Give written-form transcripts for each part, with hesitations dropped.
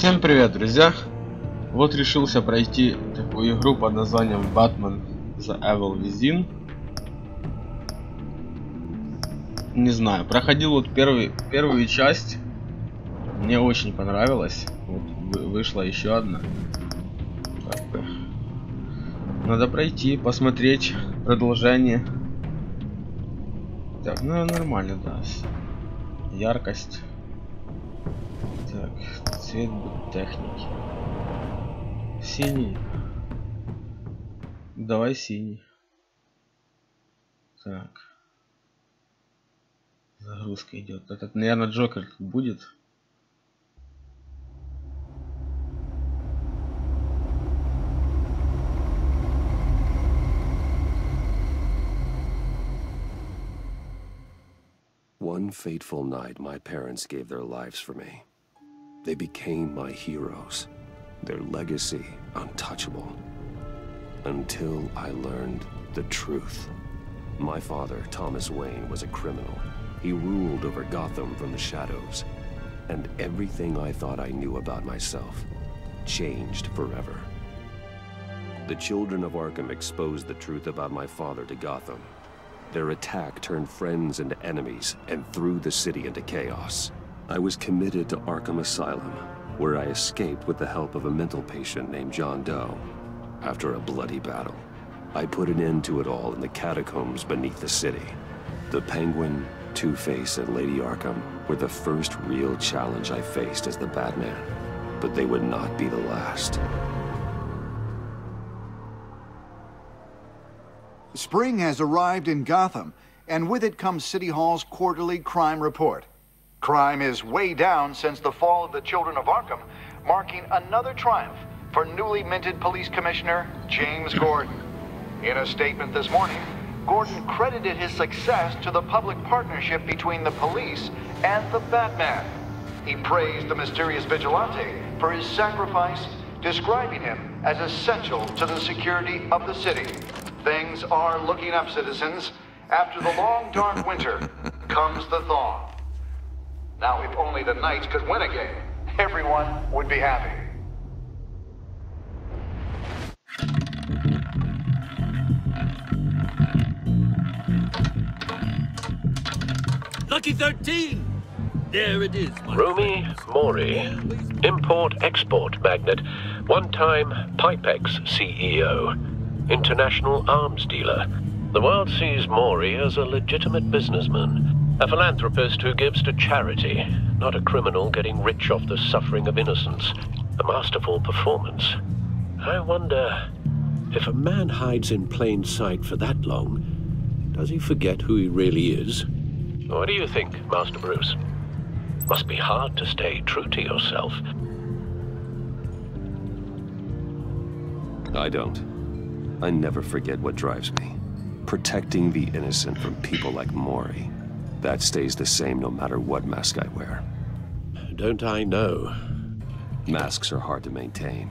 Всем привет, друзья! Вот решился пройти такую игру под названием Batman The Evil Within. Не знаю, проходил вот первую часть. Мне очень понравилось. Вот вышла еще одна. Как бы. Надо пройти, посмотреть продолжение. Так, ну нормально, да. Яркость. Так, цвет техники. Синий. Давай синий. Так. Загрузка идет. Этот, наверное, Джокер будет. One fateful night, my parents gave their lives for me. They became my heroes, their legacy untouchable. Until I learned the truth. My father, Thomas Wayne, was a criminal. He ruled over Gotham from the shadows. And everything I thought I knew about myself changed forever. The children of Arkham exposed the truth about my father to Gotham. Their attack turned friends into enemies and threw the city into chaos. I was committed to Arkham Asylum, where I escaped with the help of a mental patient named John Doe. After a bloody battle, I put an end to it all in the catacombs beneath the city. The Penguin, Two-Face, and Lady Arkham were the first real challenge I faced as the Batman, but they would not be the last. Spring has arrived in Gotham, and with it comes City Hall's quarterly crime report. Crime is way down since the fall of the Children of Arkham, marking another triumph for newly minted Police Commissioner James Gordon. In a statement this morning, Gordon credited his success to the public partnership between the police and the Batman. He praised the mysterious vigilante for his sacrifice, describing him as essential to the security of the city. Things are looking up, citizens. After the long, dark winter comes the thaw. Now, if only the Knights could win a game, everyone would be happy. Lucky 13! There it is. Rumi Mori, import-export magnate, one-time Pipex CEO, international arms dealer. The world sees Mori as a legitimate businessman, a philanthropist who gives to charity, not a criminal getting rich off the suffering of innocence. A masterful performance. I wonder, If a man hides in plain sight for that long, does he forget who he really is? what do you think, Master Bruce? Must be hard to stay true to yourself. I don't. I never forget what drives me. Protecting the innocent from people like Mori. That stays the same no matter what mask I wear. Don't I know? Masks are hard to maintain.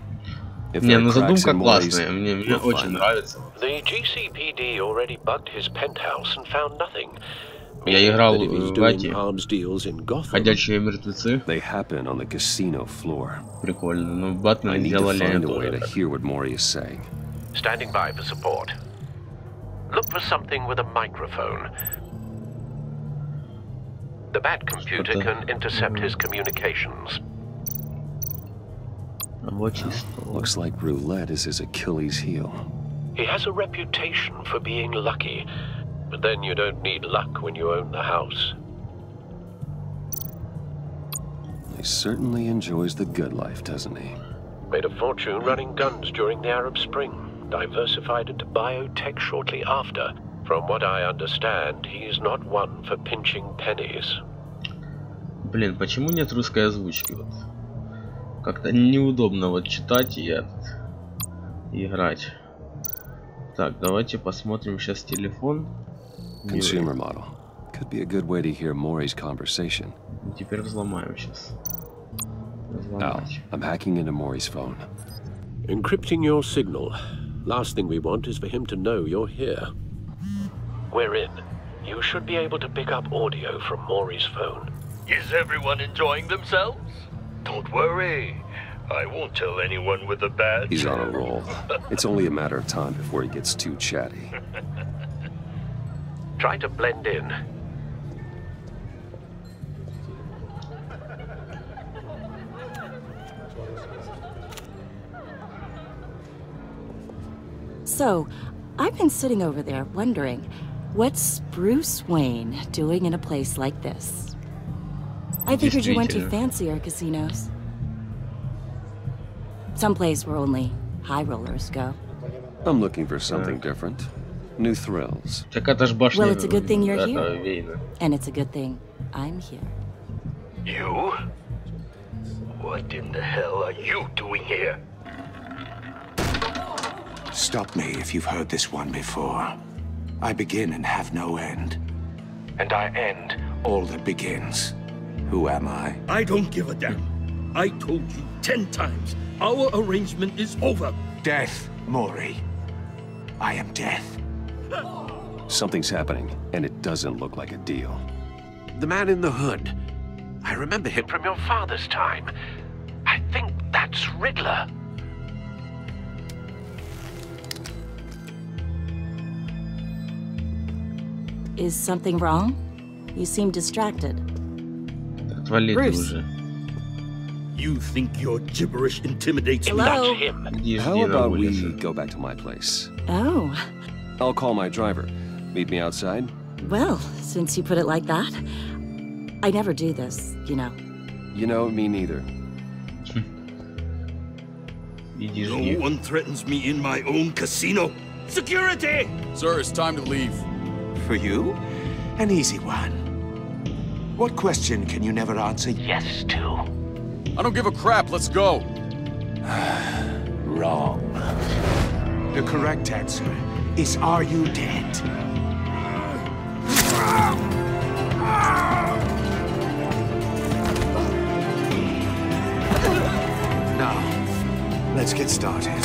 If Не, there ну are cracks задумка in Mori's, классная, мне we'll очень find them. нравится. The GCPD already bugged his penthouse and found nothing. Я играл But if he's в doing эти arms deals in Gotham, ходячие мертвецы. They happen on the casino floor. Прикольно. Ну, I Батмен need to сделали find a тоже way to так. hear what Mori is saying. Standing by for support. Look for something with a microphone. The Bat computer can intercept his communications. Рабочий стол. Looks like roulette is his Achilles heel. He has a reputation for being lucky, but then you don't need luck when you own the house. He certainly enjoys the good life, doesn't he? Made a fortune running guns during the Arab Spring. Diversified into biotech shortly after. From what I understand, he's not one for pinching pennies. Блин, почему нет русской озвучки? Вот. Как-то неудобно вот читать и играть. Так, давайте посмотрим сейчас телефон. Consumer model. Could be a good way to hear Mori's conversation. Теперь взломаем сейчас. Al, I'm hacking into Mori's phone. encrypting your signal. Last thing we want is for him to know you're here. We're in. You should be able to pick up audio from Maury's phone. Is everyone enjoying themselves? Don't worry. I won't tell anyone with a badge. He's on a roll. It's only a matter of time before he gets too chatty. Try to blend in. So, I've been sitting over there wondering, what's Bruce Wayne doing in a place like this? I figured you went to fancier casinos. Someplace where only high rollers go. I'm looking for something different. New thrills. Well, it's a good thing you're here. And it's a good thing I'm here. You? What in the hell are you doing here? Stop me if you've heard this one before. I begin and have no end. And I end all that begins. Who am I? I don't give a damn. I told you 10 times. Our arrangement is over. Death, Maury. I am death. Something's happening, and it doesn't look like a deal. The man in the hood. I remember him from your father's time. I think that's Riddler. Is something wrong? You seem distracted. Bruce. You think your gibberish intimidates me? Hello? That's him. How about we go back to my place? Oh. I'll call my driver. Meet me outside? Well, since you put it like that, I never do this, you know. You know, me neither. No one threatens me in my own casino. Security! Sir, it's time to leave. For you? An easy one. What question can you never answer Yes to? I don't give a crap, let's go. Wrong. The correct answer is, are you dead? Now, let's get started.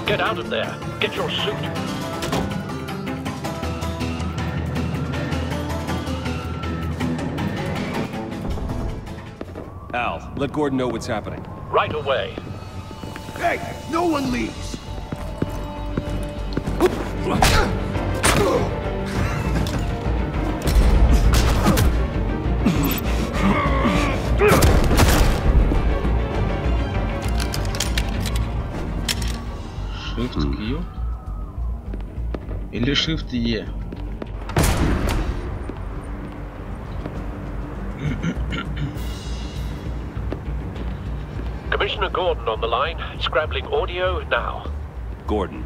Get out of there. Get your suit. Al, let Gordon know what's happening. Right away. Hey, no one leaves. Shift Q? Или Shift E? Commissioner Gordon on the line. Scrambling audio now. Gordon.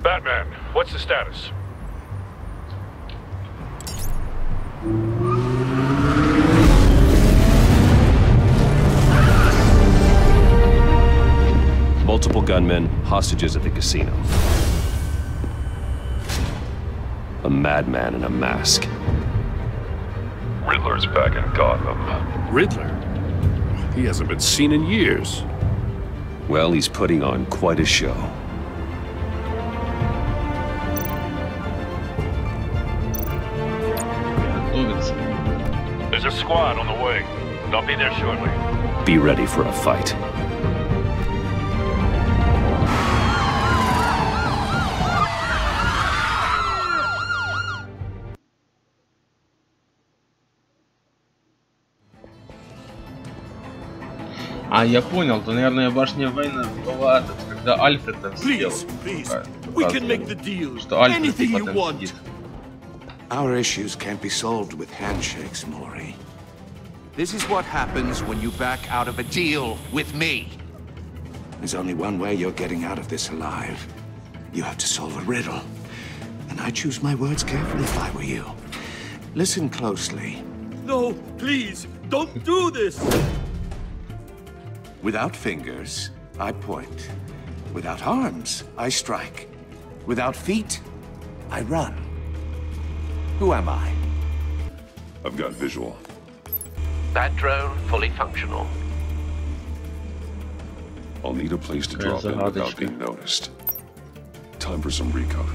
Batman, what's the status? Multiple gunmen, hostages at the casino. A madman in a mask. Riddler's back in Gotham. Riddler? He hasn't been seen in years. Well, he's putting on quite a show. There's a squad on the way. They'll be there shortly. Be ready for a fight. А, я понял, то, наверное, башня Вейна была, когда Альфред там сидел. Что Альфред типа там сидит. Our issues can't be solved with handshakes, Maury. This is what happens when you back out of a deal with me. There's only one way you're getting out of this alive. You have to solve a riddle. And I choose my words carefully if I were you. Listen closely. No, please, don't do this! Without fingers, I point. Without arms, I strike. Without feet, I run. Who am I? I've got visual. That drone fully functional. I'll need a place to drop in without being noticed. Time for some recon.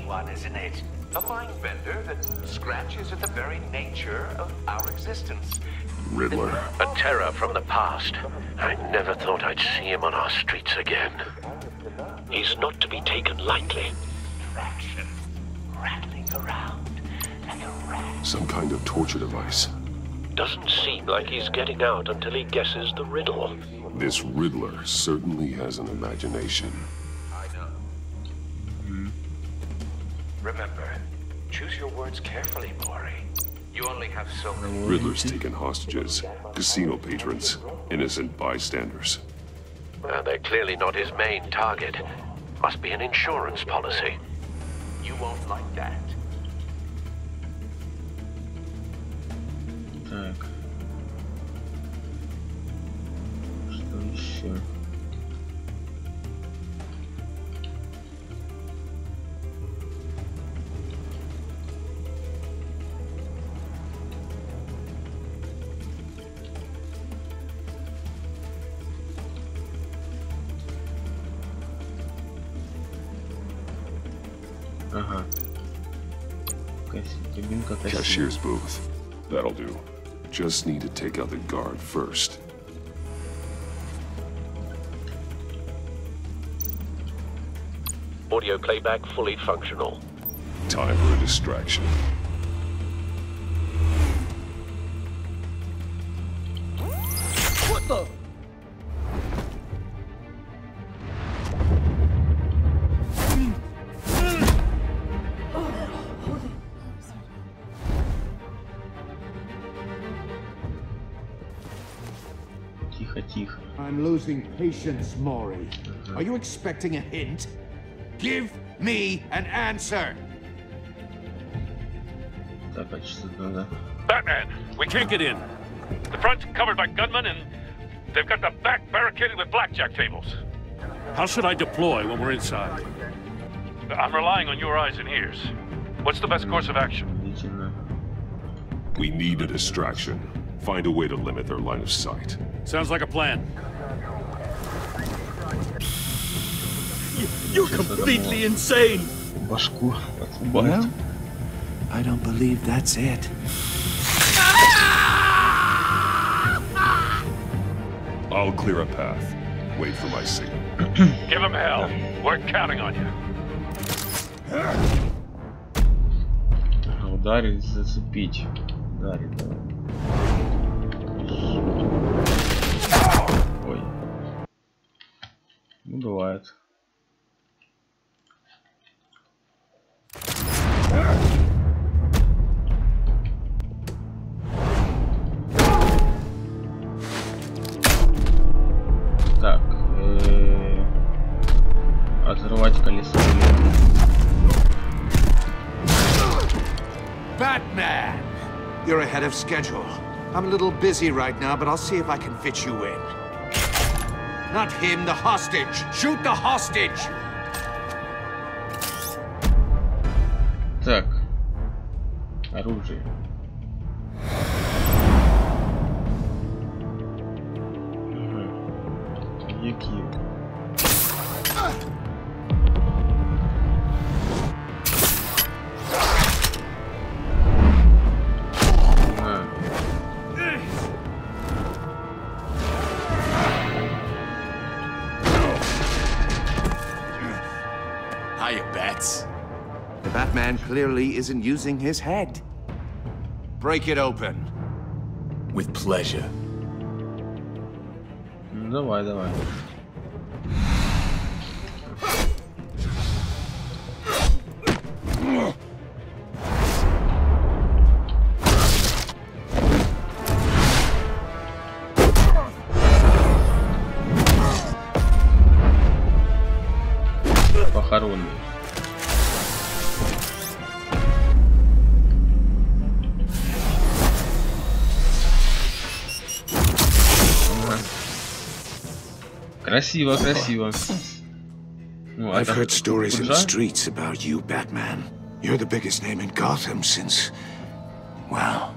one, isn't it? A mind bender that scratches at the very nature of our existence. Riddler. A terror from the past. I never thought I'd see him on our streets again. He's not to be taken lightly. Traction. Rattling around like a rat. Some kind of torture device. Doesn't seem like he's getting out until he guesses the riddle. This Riddler certainly has an imagination. I know. Remember, choose your words carefully, Maury. You only have so many. Riddler's taken hostages, casino patrons, innocent bystanders. They're clearly not his main target. Must be an insurance policy. You won't like that. Так. Что еще? Ага. Кабинка кассира. Cashier's booth. That'll do. Just need to take out the guard first. Audio playback fully functional. Time for a distraction. What the? Тихо. I'm losing patience, Maury. Are you expecting a hint? Give me an answer. Так, а что надо? Batman, we can't get in. The front's covered by gunmen and they've got the back barricaded with blackjack tables. How should I deploy when we're inside? I'm relying on your eyes and ears. What's the best course of action? We need a distraction. Find a way to limit their line of sight. Sounds like a plan. You're completely insane! Башку отрубает. Well, I don't believe that's it. I'll clear a path. Wait for my signal. Give him hell. We're counting on you. Ударить, зацепить. Ударить, давай. Ой. Ну, бывает. Так, отрывать колесо. Batman! You're ahead of schedule. I'm a little busy right now, but I'll see if I can fit you in. Not him, the hostage! Shoot the hostage! Так. Оружие. Які? Hiya, Bats. The Batman clearly isn't using his head. Break it open. With pleasure. Давай, давай. Похоронный. Красиво, красиво. Ну, I've heard stories in the streets about you, Batman. You're the biggest name in Gotham since... well,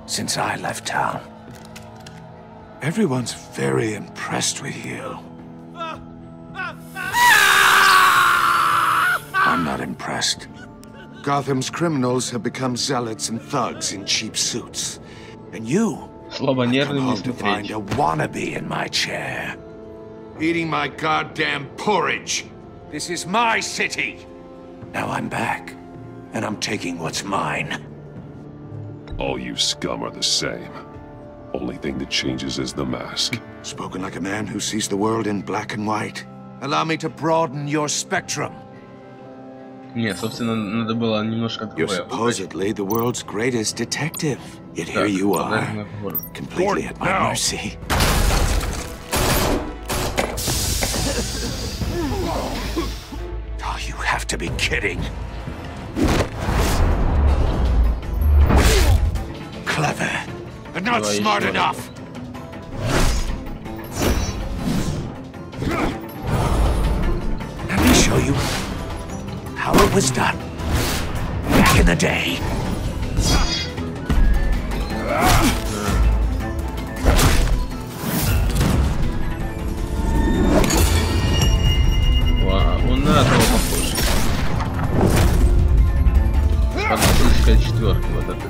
since I left town. Everyone's very impressed with you. I'm I'm not impressed. Gotham's criminals have become zealots and thugs in cheap suits. And you слабонервный не to find a wannabe in my chair. Eating my goddamn porridge. This is my city. Now I'm back, and I'm taking what's mine. All you scum are the same. Only thing that changes is the mask. Spoken like a man who sees the world in black and white. Allow me to broaden your spectrum. Не, собственно, надо было немножко You're supposedly the world's greatest detective. Yet here you are, completely at my mercy. Oh, you have to be kidding. Clever, but not smart enough. Let me show you how it was done back in the day. Он на этого похож. Фантастическая четверка, вот это.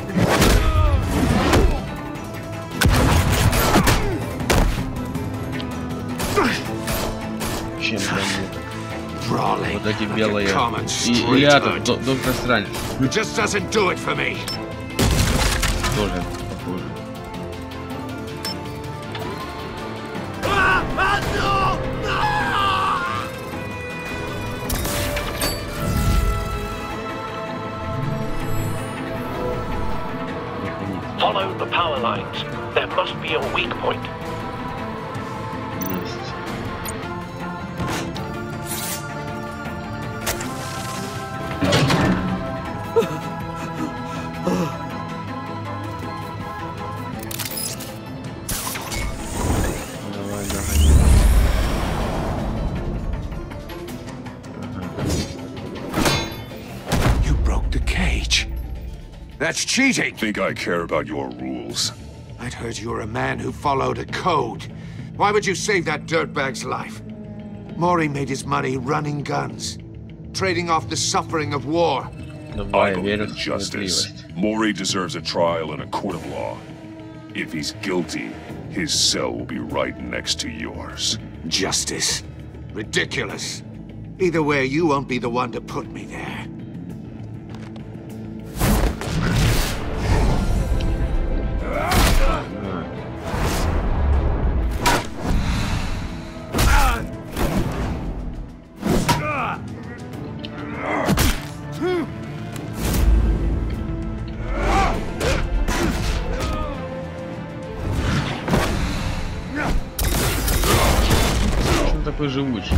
Чем вот эти белые. И я тут, доктор Странец. Тоже похоже. Follow the power lines. There must be a weak point. You broke the cage. That's cheating! Think I care about your rules? I'd heard you were a man who followed a code. Why would you save that dirtbag's life? Maury made his money running guns, trading off the suffering of war. I believe in justice. Maury deserves a trial in a court of law. If he's guilty, his cell will be right next to yours. Justice? Ridiculous. Either way, you won't be the one to put me there. Такой живучий.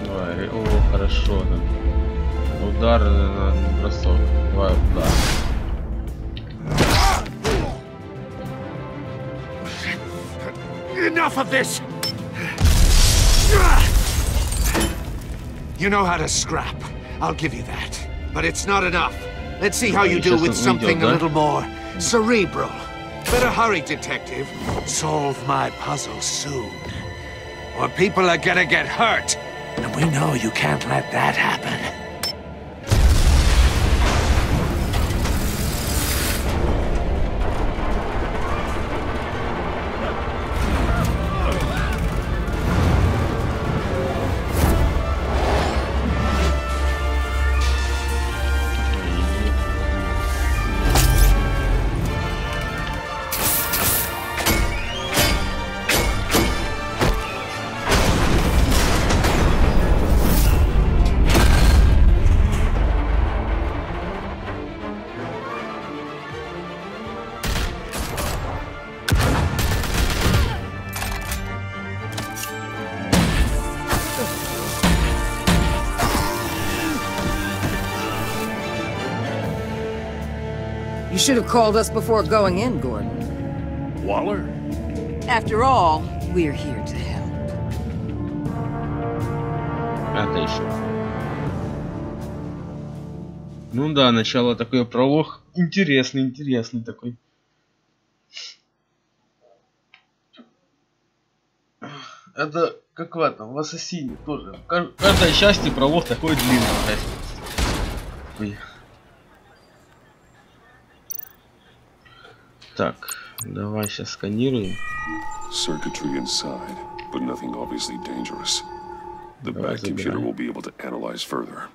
Давай, о, хорошо там. Удар на бросок. Давай удар. Enough of this! You know how to scrap. I'll give you that. But it's not enough. Let's see how you do with something a little more cerebral. Better hurry, detective. Solve my puzzle soon. Or people are gonna get hurt. And we know you can't let that happen. You should have called us before going in, Gordon. Waller? After all, we're here to help. Отлично. Ну да, начало такой пролог. Интересный такой. Это как в этом, в Ассасине тоже. В каждой части пролог такой длинный. Ой. Так, давай сейчас сканируем. Circuitry inside, but nothing obviously dangerous. The back computer will be able to analyze further.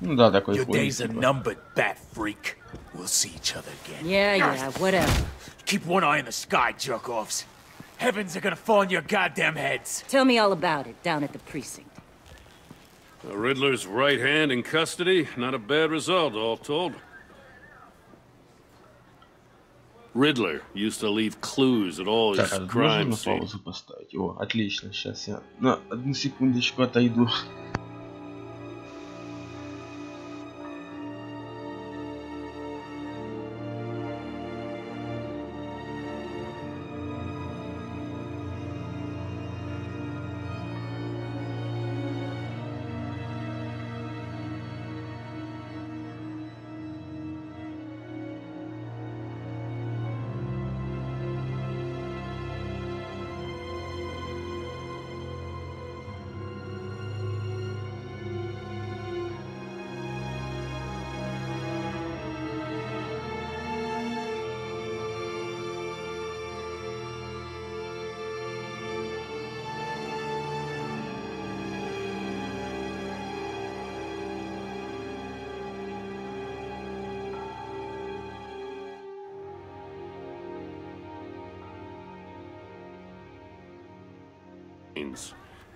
Ну да, такой Your хуй. days are numbered, bat freak. We'll see each other again. Yeah, whatever. Keep one eye in the sky, jerk-offs. Heavens are gonna fall on your goddamn heads. Tell me all about it down at the precinct. The Riddler's right hand in custody. Not a bad result, all told. Riddler used to leave clues at all his crime scenes. Паузу поставить. О, отлично. Сейчас я на одну секундочку отойду.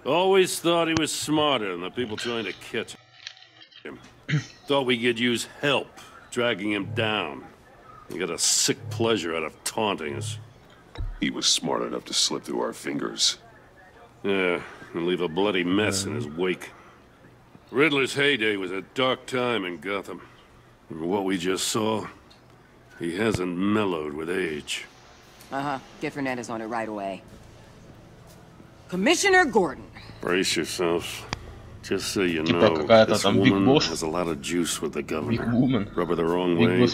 Always thought he was smarter than the people trying to catch him. Thought we could use help, dragging him down. He got a sick pleasure out of taunting us. He was smart enough to slip through our fingers. Yeah, and leave a bloody mess in his wake. Riddler's heyday was a dark time in Gotham. And what we just saw, he hasn't mellowed with age. Uh-huh. Get Fernandez on it right away. Commissioner Gordon. Brace yourselves. Just so you know, this woman has a lot of juice with the governor. Rub her the wrong way,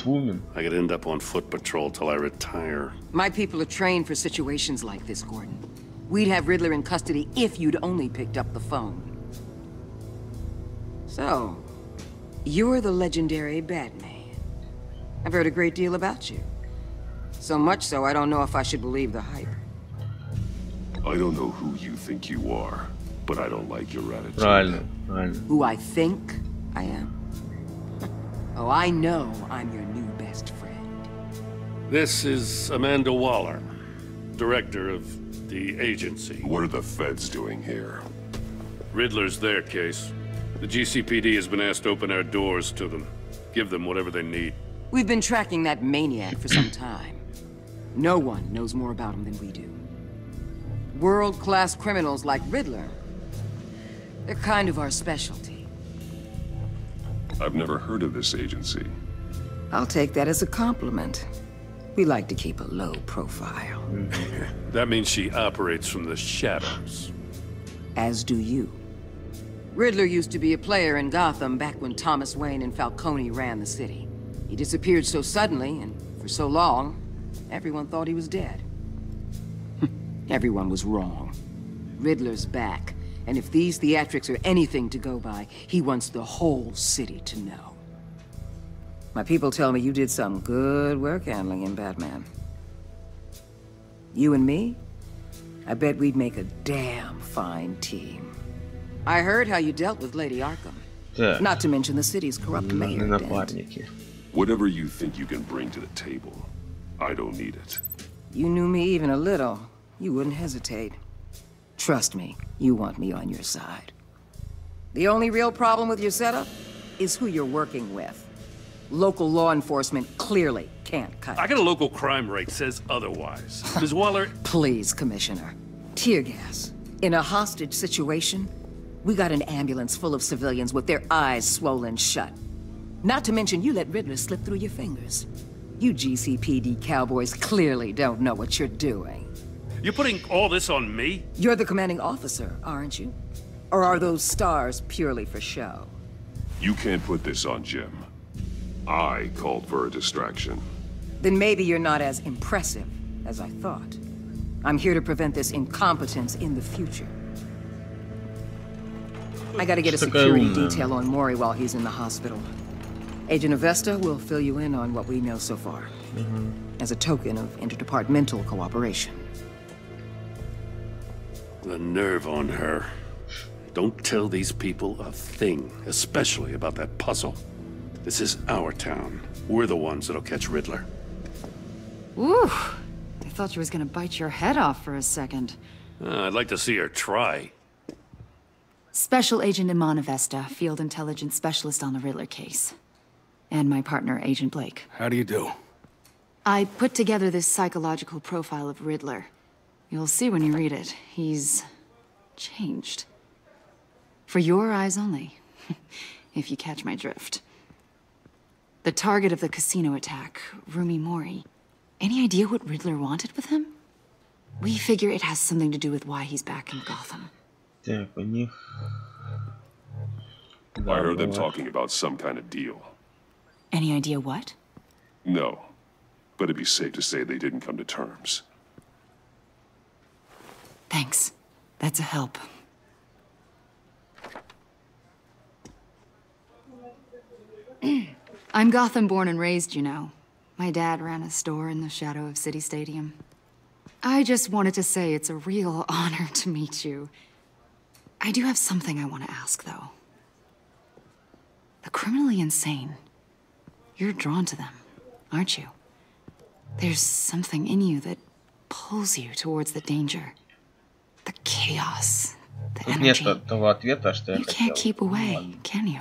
I could end up on foot patrol till I retire. My people are trained for situations like this, Gordon. We'd have Riddler in custody if you'd only picked up the phone. So, you're the legendary Batman. I've heard a great deal about you. So much so, I don't know if I should believe the hype. I don't know who you think you are, but I don't like your attitude. Who I think I am? Oh, I know I'm your new best friend. This is Amanda Waller, director of the agency. What are the feds doing here? Riddler's their case. The GCPD has been asked to open our doors to them. Give them whatever they need. We've been tracking that maniac for some time. No one knows more about him than we do. World-class criminals like Riddler. They're kind of our specialty. I've never heard of this agency. I'll take that as a compliment. We like to keep a low profile. That means she operates from the shadows. As do you. Riddler used to be a player in Gotham back when Thomas Wayne and Falcone ran the city. He disappeared so suddenly and for so long, everyone thought he was dead. Everyone was wrong. Riddler's back, and if these theatrics are anything to go by, he wants the whole city to know. My people tell me you did some good work handling him, Batman. You and me? I bet we'd make a damn fine team. I heard how you dealt with Lady Arkham. Yeah. Not to mention the city's corrupt mayor. Whatever you think you can bring to the table, I don't need it. You knew me even a little, you wouldn't hesitate. Trust me, you want me on your side. The only real problem with your setup is who you're working with. Local law enforcement clearly can't cut it. I got a local crime rate says otherwise. Ms. Waller... Please, Commissioner. Tear gas. In a hostage situation, we got an ambulance full of civilians with their eyes swollen shut. Not to mention you let Riddler slip through your fingers. You GCPD cowboys clearly don't know what you're doing. You're putting all this on me? You're the commanding officer, aren't you? Or are those stars purely for show? You can't put this on Jim. I called for a distraction. Then maybe you're not as impressive as I thought. I'm here to prevent this incompetence in the future. I gotta get a security detail on Mori while he's in the hospital. Agent Avesta will fill you in on what we know so far. As a token of interdepartmental cooperation. The nerve on her. Don't tell these people a thing, especially about that puzzle. This is our town. We're the ones that'll catch Riddler. Ooh, I thought she was gonna bite your head off for a second. I'd like to see her try. Special Agent Iman Avesta, Field Intelligence Specialist on the Riddler case. And my partner, Agent Blake. How do you do? I put together this psychological profile of Riddler. You'll see when you read it. He's changed. For your eyes only, if you catch my drift. The target of the casino attack, Rumi Mori. Any idea what Riddler wanted with him? We figure it has something to do with why he's back in Gotham. I heard them talking about some kind of deal. Any idea what? No, but it'd be safe to say they didn't come to terms. Thanks. That's a help. I'm Gotham born and raised, you know. My dad ran a store in the shadow of City Stadium. I just wanted to say it's a real honor to meet you. I do have something I want to ask, though. The criminally insane. You're drawn to them, aren't you? There's something in you that pulls you towards the danger. The chaos. The energy. You can't keep away, can you?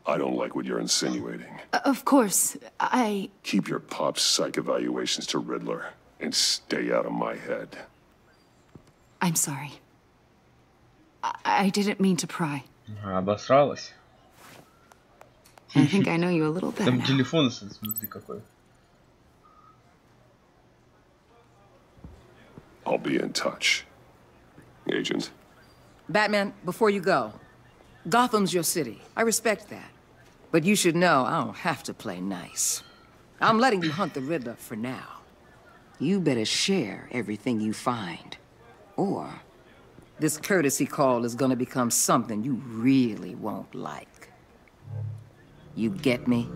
I don't like what you're insinuating. Of course, I... Keep your pop's psych evaluations to Riddler and stay out of my head. I'm sorry. I didn't mean to pry. Обосралась. I think I know you a little better Там now. телефон, смотри, какой. I'll be in touch. Agent. Batman, before you go, Gotham's your city. I respect that. But you should know I don't have to play nice. I'm letting you hunt the Riddler for now. You better share everything you find. Or this courtesy call is gonna become something you really won't like. You get me?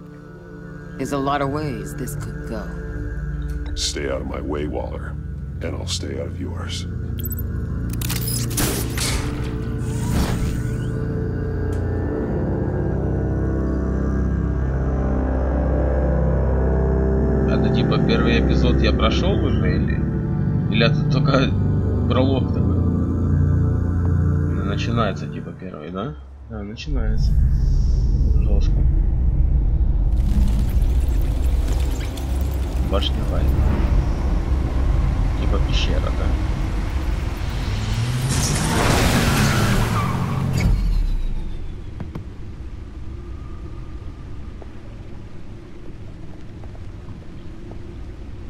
There's a lot of ways this could go. Stay out of my way, Waller, and I'll stay out of yours. Это типа первый эпизод я прошел уже или это только пролог такой? Начинается типа первый, да? Да, начинается. Жестко. Башневая. Типа пещера, да?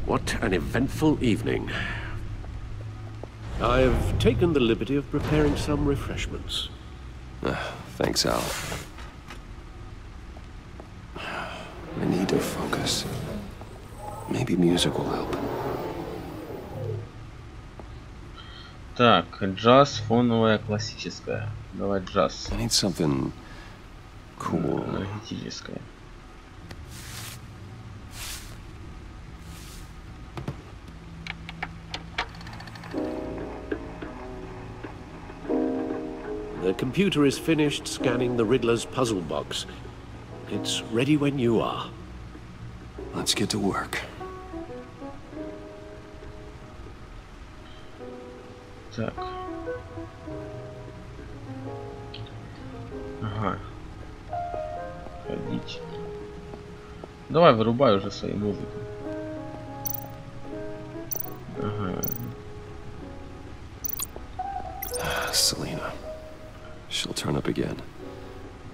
What an eventful evening. I've taken the liberty of preparing some refreshments. Thanks, Al. I need to focus. Maybe music will help. Так, джаз, фоновая, классическая. Давай джаз. I need something cool. Энергетическая. The computer is finished scanning the Riddler's puzzle box. It's ready when you are. Let's get to work. Так. Ага. Ходить. Давай вырубай уже свою музыку. Ага. Selena. She'll turn up again.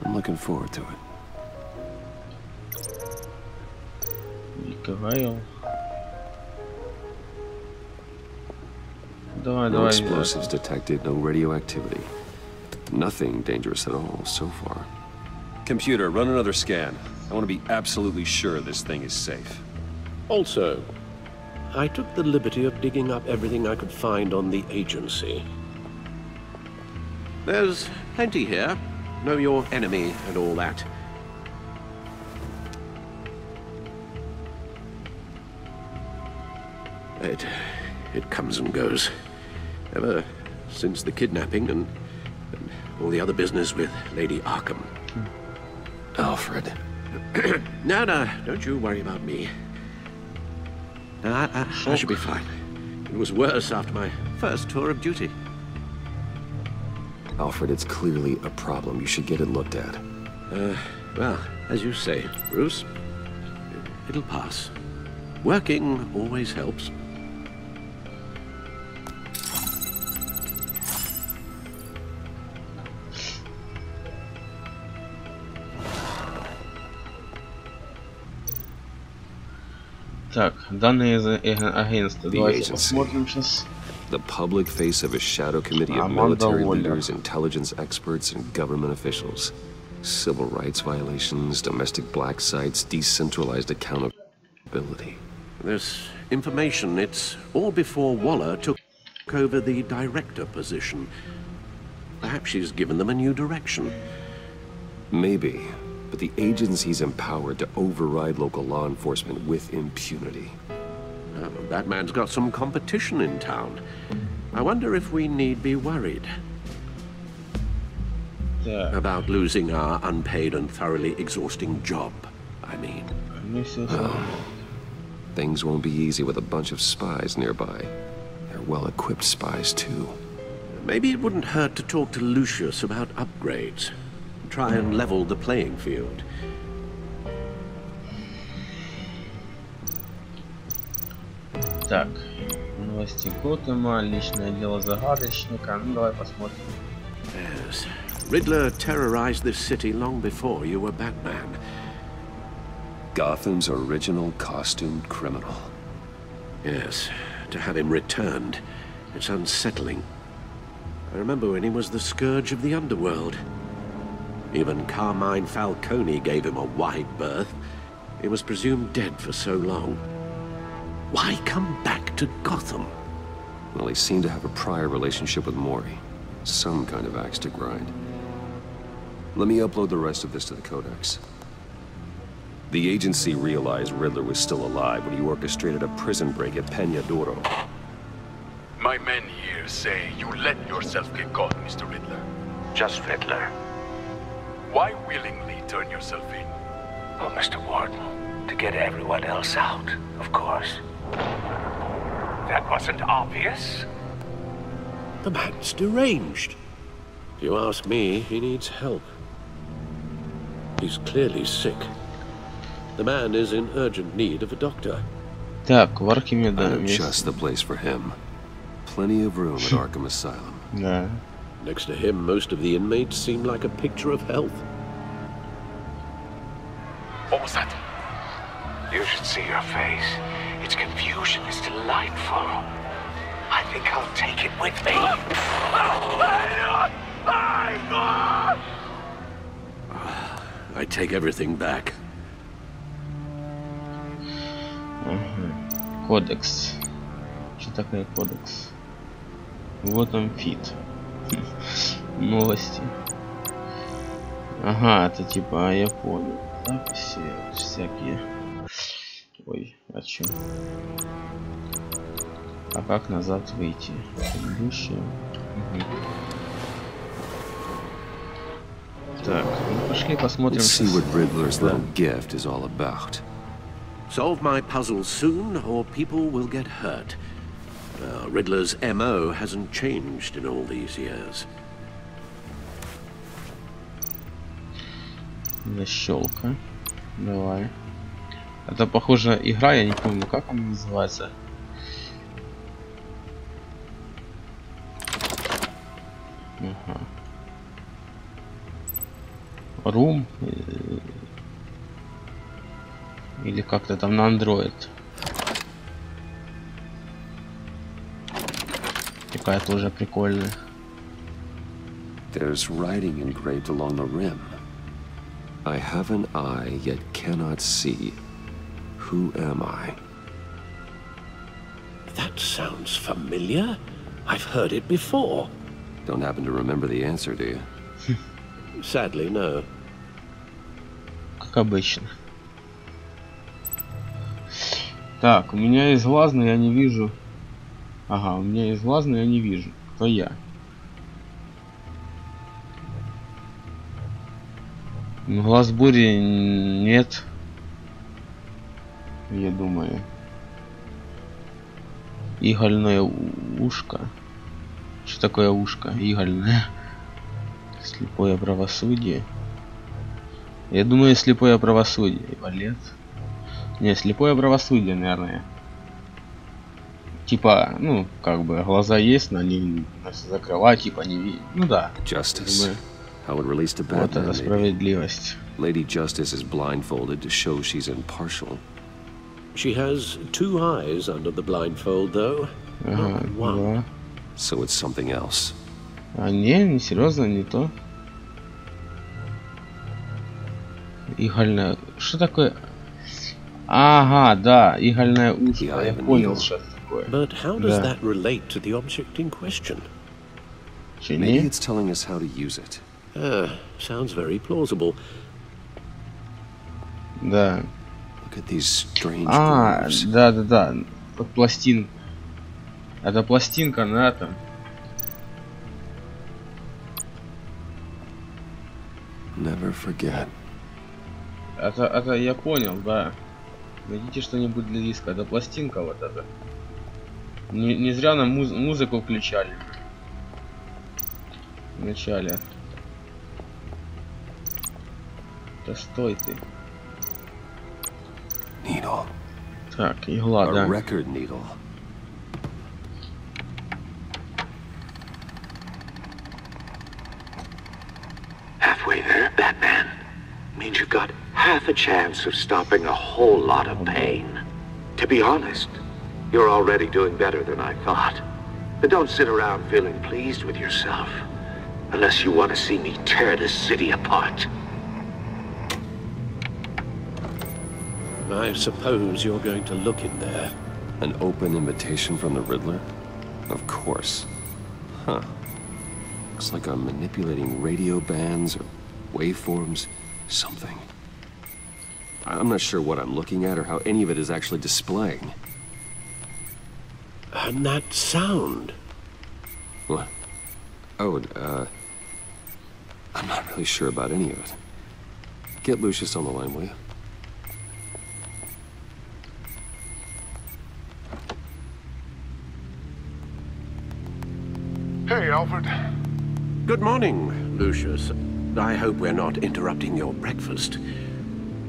I'm looking forward to it. No explosives detected, no radioactivity. Nothing dangerous at all so far. Computer, run another scan. I want to be absolutely sure this thing is safe. Also, I took the liberty of digging up everything I could find on the agency. There's plenty here. Know your enemy and all that. It comes and goes. Ever since the kidnapping and all the other business with Lady Arkham. Alfred. No, don't you worry about me. No, I should be fine. It was worse after my first tour of duty. Alfred, it's clearly a problem. You should get it looked at. Well, as you say, Bruce, it'll pass. Working always helps. Так, данные агентства. Давайте посмотрим сейчас. The public face of a shadow committee of military leaders, intelligence experts, and government officials. Civil rights violations, domestic black sites, decentralized accountability. This information, it's all before Waller took over the director position. Perhaps she's given them a new direction. Maybe, but the agency's empowered to override local law enforcement with impunity. Batman's got some competition in town. I wonder if we need be worried about losing our unpaid and thoroughly exhausting job, I mean. Things won't be easy with a bunch of spies nearby. They're well-equipped spies, too. Maybe it wouldn't hurt to talk to Lucius about upgrades. Try and level the playing field. Так, новости Готэма, личное дело загадочника. Ну, давай посмотрим. Yes. Riddler terrorized this city long before you were Batman. Gotham's original costumed criminal. Yes, to have him returned, it's unsettling. I remember when he was the scourge of the underworld. Even Carmine Falcone gave him a wide berth. He was presumed dead for so long. Why come back to Gotham? Well, he seemed to have a prior relationship with Mori. Some kind of axe to grind. Let me upload the rest of this to the Codex. The agency realized Riddler was still alive when he orchestrated a prison break at Peña Duro. My men here say you let yourself get caught, Mr. Riddler. Just Riddler. Why willingly turn yourself in? Oh, Mr. Warden, to get everyone else out, of course. That wasn't obvious. The man's deranged. If you ask me, he needs help. He's clearly sick. The man is in urgent need of a doctor. Так, в Аркемеда I'm just the place for him. Plenty of room at Arkham Asylum. Да. Next to him, most of the inmates seem like a picture of health. What was that? You should see your face. Its confusion is delightful. I think I'll take it with me. I take everything back. Кодекс. Что такое кодекс? Вот он фит. Новости. Ага, это типа, я понял. Записи всякие. Ой, а чё? А как назад выйти? Больше. Так, ну пошли посмотрим. See what Riddler's little gift is all about. Solve my puzzle soon, or people will get hurt. Riddler's MO hasn't changed in all these years. Защелка. Давай. Это похоже игра, я не помню, как она называется. Ага. Room или как-то там на Android. И такая тоже прикольная. There's writing engraved along the rim. I have an eye, yet cannot see. Who am I? That sounds familiar. I've heard it before. Don't happen to remember the answer, do you? Sadly, no. Как обычно. Так, у меня есть глаз, но я не вижу. Ага, у меня есть глаз, но я не вижу. Кто я? Глаз бури нет. Я думаю. Игольное ушко. Что такое ушко? Игольное. Слепое правосудие. Я думаю, слепое правосудие. Балет. Не, слепое правосудие, наверное. Типа, ну, как бы глаза есть, но они закрывают, типа не видят. Ну да. Justice. How it released to Вот это справедливость. Lady Justice is blindfolded to show she's impartial. She has 2 eyes under the blindfold, though. Ага, one. So it's something else. А не серьезно, не то. Игольное. Что такое? Ага, да, игольное ушко. Я понял, что это такое. But how does that relate to the object in question? Maybe it's telling us how to use it. Sounds very plausible. Да. Look at these strange grooves. Да. Под пластин. Это пластинка на этом. Never forget. Это я понял, да. Найдите что-нибудь для диска. Это пластинка вот эта. Не зря нам музыку включали. В начале. Да стой ты. Needle. Так, игла, да. Record needle. Halfway there, Batman. Means you've got half a chance of stopping a whole lot of pain. To be honest, you're already doing better than I thought. But don't sit around feeling pleased with yourself. Unless you want to see me tear this city apart. I suppose you're going to look in there. An open invitation from the Riddler? Of course. Huh. Looks like I'm manipulating radio bands or waveforms. Something. I'm not sure what I'm looking at or how any of it is actually displaying. And that sound. What? Oh, I'm not really sure about any of it. Get Lucius on the line, will you? Hey, Alfred. Good morning, Lucius. I hope we're not interrupting your breakfast.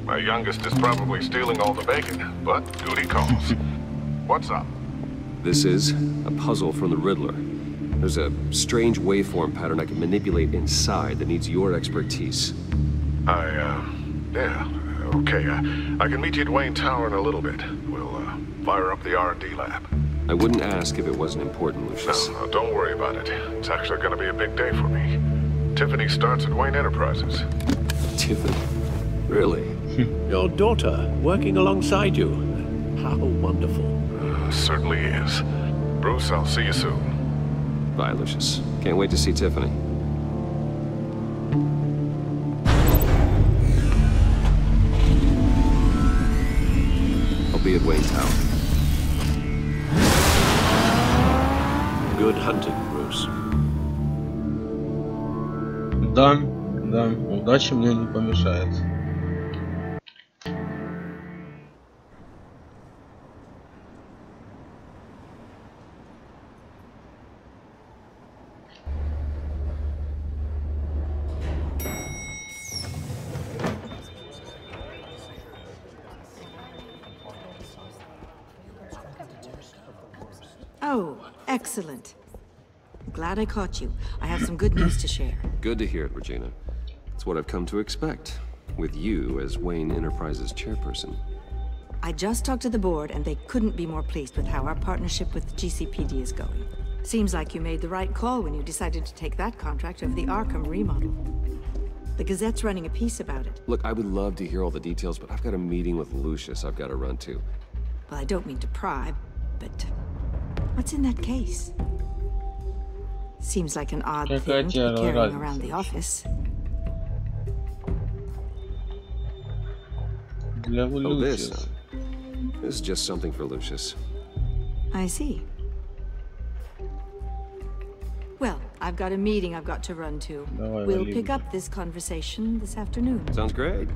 My youngest is probably stealing all the bacon, but duty calls. What's up? This is a puzzle from the Riddler. There's a strange waveform pattern I can manipulate inside that needs your expertise. Yeah, okay. I can meet you at Wayne Tower in a little bit. We'll, fire up the R&D lab. I wouldn't ask if it wasn't important, Lucius. No, don't worry about it. It's actually gonna be a big day for me. Tiffany starts at Wayne Enterprises. Tiffany? Really? Your daughter working alongside you. How wonderful. Certainly is. Bruce, I'll see you soon. Bye, Lucius. Can't wait to see Tiffany. I'll be at Wayne Tower. Good hunting, Bruce. Да, удача мне не помешает. Oh, excellent. Glad I caught you. I have some good news to share. Good to hear it, Regina. It's what I've come to expect, with you as Wayne Enterprises chairperson. I just talked to the board, and they couldn't be more pleased with how our partnership with GCPD is going. Seems like you made the right call when you decided to take that contract over the Arkham remodel. The Gazette's running a piece about it. Look, I would love to hear all the details, but I've got a meeting with Lucius I've got to run to. Well, I don't mean to pry, but what's in that case? Seems like an odd thing to be carrying around the office. Oh, this is just something for Lucius. I see. Well, I've got a meeting I've got to run to. We'll pick up this conversation this afternoon. Sounds great.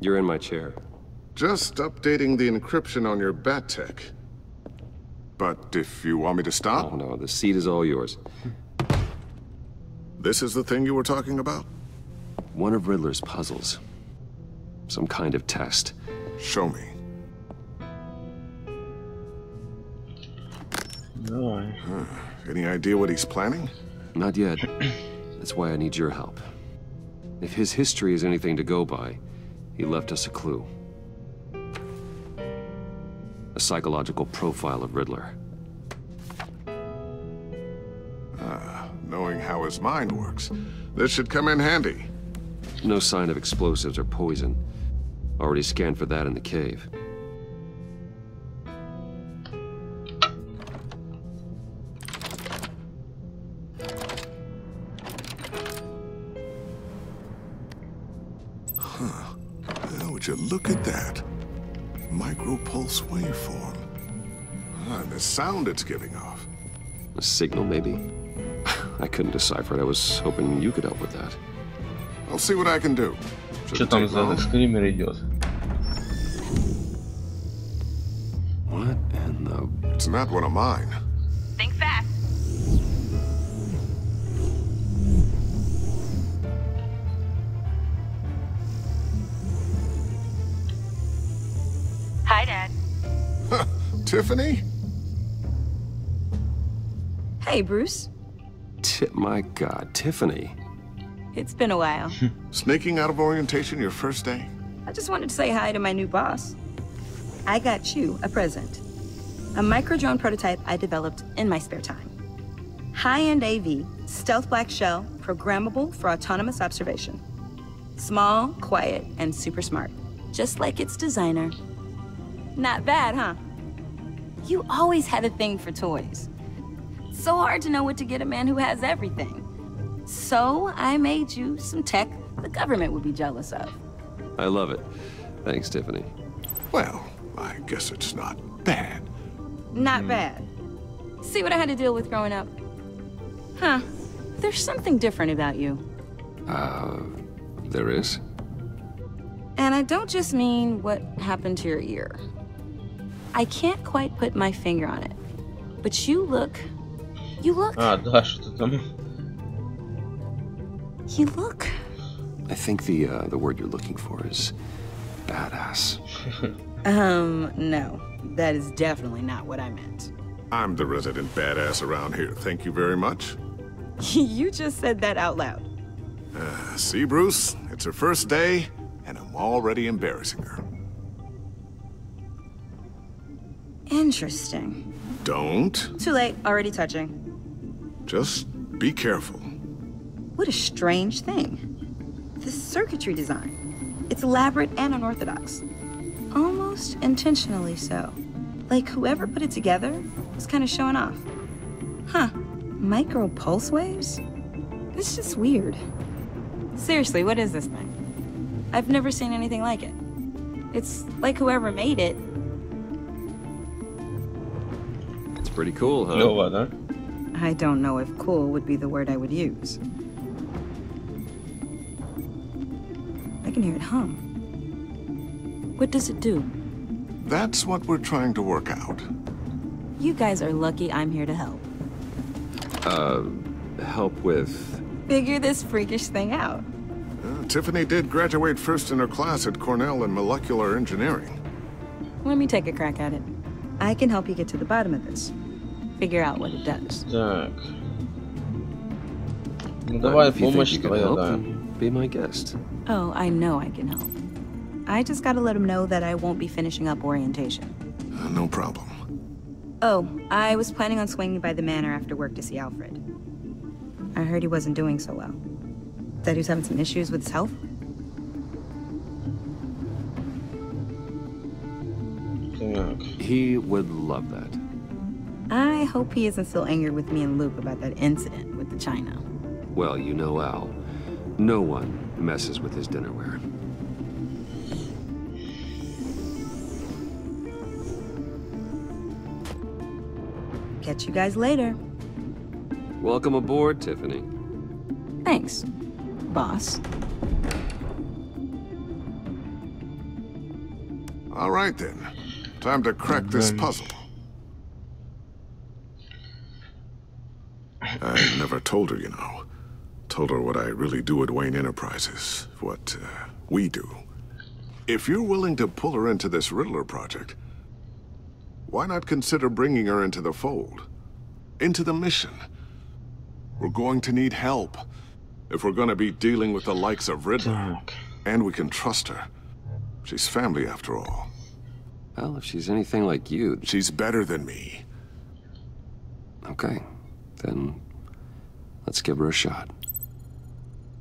You're in my chair. Just updating the encryption on your bat tech. But if you want me to stop? Oh no, the seat is all yours. This is the thing you were talking about? One of Riddler's puzzles. Some kind of test. Show me. No. Any idea what he's planning? Not yet. That's why I need your help. If his history is anything to go by, he left us a clue. A psychological profile of Riddler. Knowing how his mind works, this should come in handy. No sign of explosives or poison. Already scanned for that in the cave. Huh. Now, would you look at that? Micro-pulse waveform. And the sound it's giving off. A signal, maybe? I couldn't decipher it. I was hoping you could help with that. I'll see what I can do. Что там за скример идет? What in the... It's not one of mine. Think fast. Hi, Dad. Huh, Tiffany? Hey, Bruce. My God, Tiffany. It's been a while. Sneaking out of orientation your first day? I just wanted to say hi to my new boss. I got you a present. A micro-drone prototype I developed in my spare time. High-end AV, stealth black shell, programmable for autonomous observation. Small, quiet, and super smart. Just like its designer. Not bad, huh? You always had a thing for toys. So hard to know what to get a man who has everything. So I made you some tech the government would be jealous of. I love it. Thanks, Tiffany. Well, I guess it's not bad. Not bad. See what I had to deal with growing up? Huh. There's something different about you. There is? And I don't just mean what happened to your ear. I can't quite put my finger on it. But you look... да, что там? You look... I think the word you're looking for is badass. No. That is definitely not what I meant. I'm the resident badass around here. Thank you very much. You just said that out loud. See, Bruce? It's her first day, and I'm already embarrassing her. Interesting. Don't. Too late. Already touching. Just be careful. What a strange thing. The circuitry design. It's elaborate and unorthodox. Almost intentionally so. Like whoever put it together was kind of showing off. Huh. Micro pulse waves? It's just weird. Seriously, what is this thing? I've never seen anything like it. It's like whoever made it. It's pretty cool, huh? Клёво, да? I don't know if cool would be the word I would use. I can hear it hum. What does it do? That's what we're trying to work out. You guys are lucky I'm here to help. Help with... Figure this freakish thing out. Tiffany did graduate first in her class at Cornell in molecular engineering. Let me take a crack at it. I can help you get to the bottom of this. Figure out what it does. Так. Ну давай, помощь твоя, да. Be my guest. Oh, I know I can help. I just gotta let him know that I won't be finishing up orientation. No problem. Oh, I was planning on swinging by the manor after work to see Alfred. I heard he wasn't doing so well. That he was having some issues with his health. He would love that. I hope he isn't still angry with me and Luke about that incident with the china. Well, you know Al. No one messes with his dinnerware. Catch you guys later. Welcome aboard, Tiffany. Thanks, boss. All right then. Time to crack this puzzle. I never told her, you know. Told her what I really do at Wayne Enterprises. What we do. If you're willing to pull her into this Riddler project, why not consider bringing her into the fold? Into the mission? We're going to need help. If we're going to be dealing with the likes of Riddler. And we can trust her. She's family after all. Well, if she's anything like you... She's better than me. Okay. Then let's give her a shot.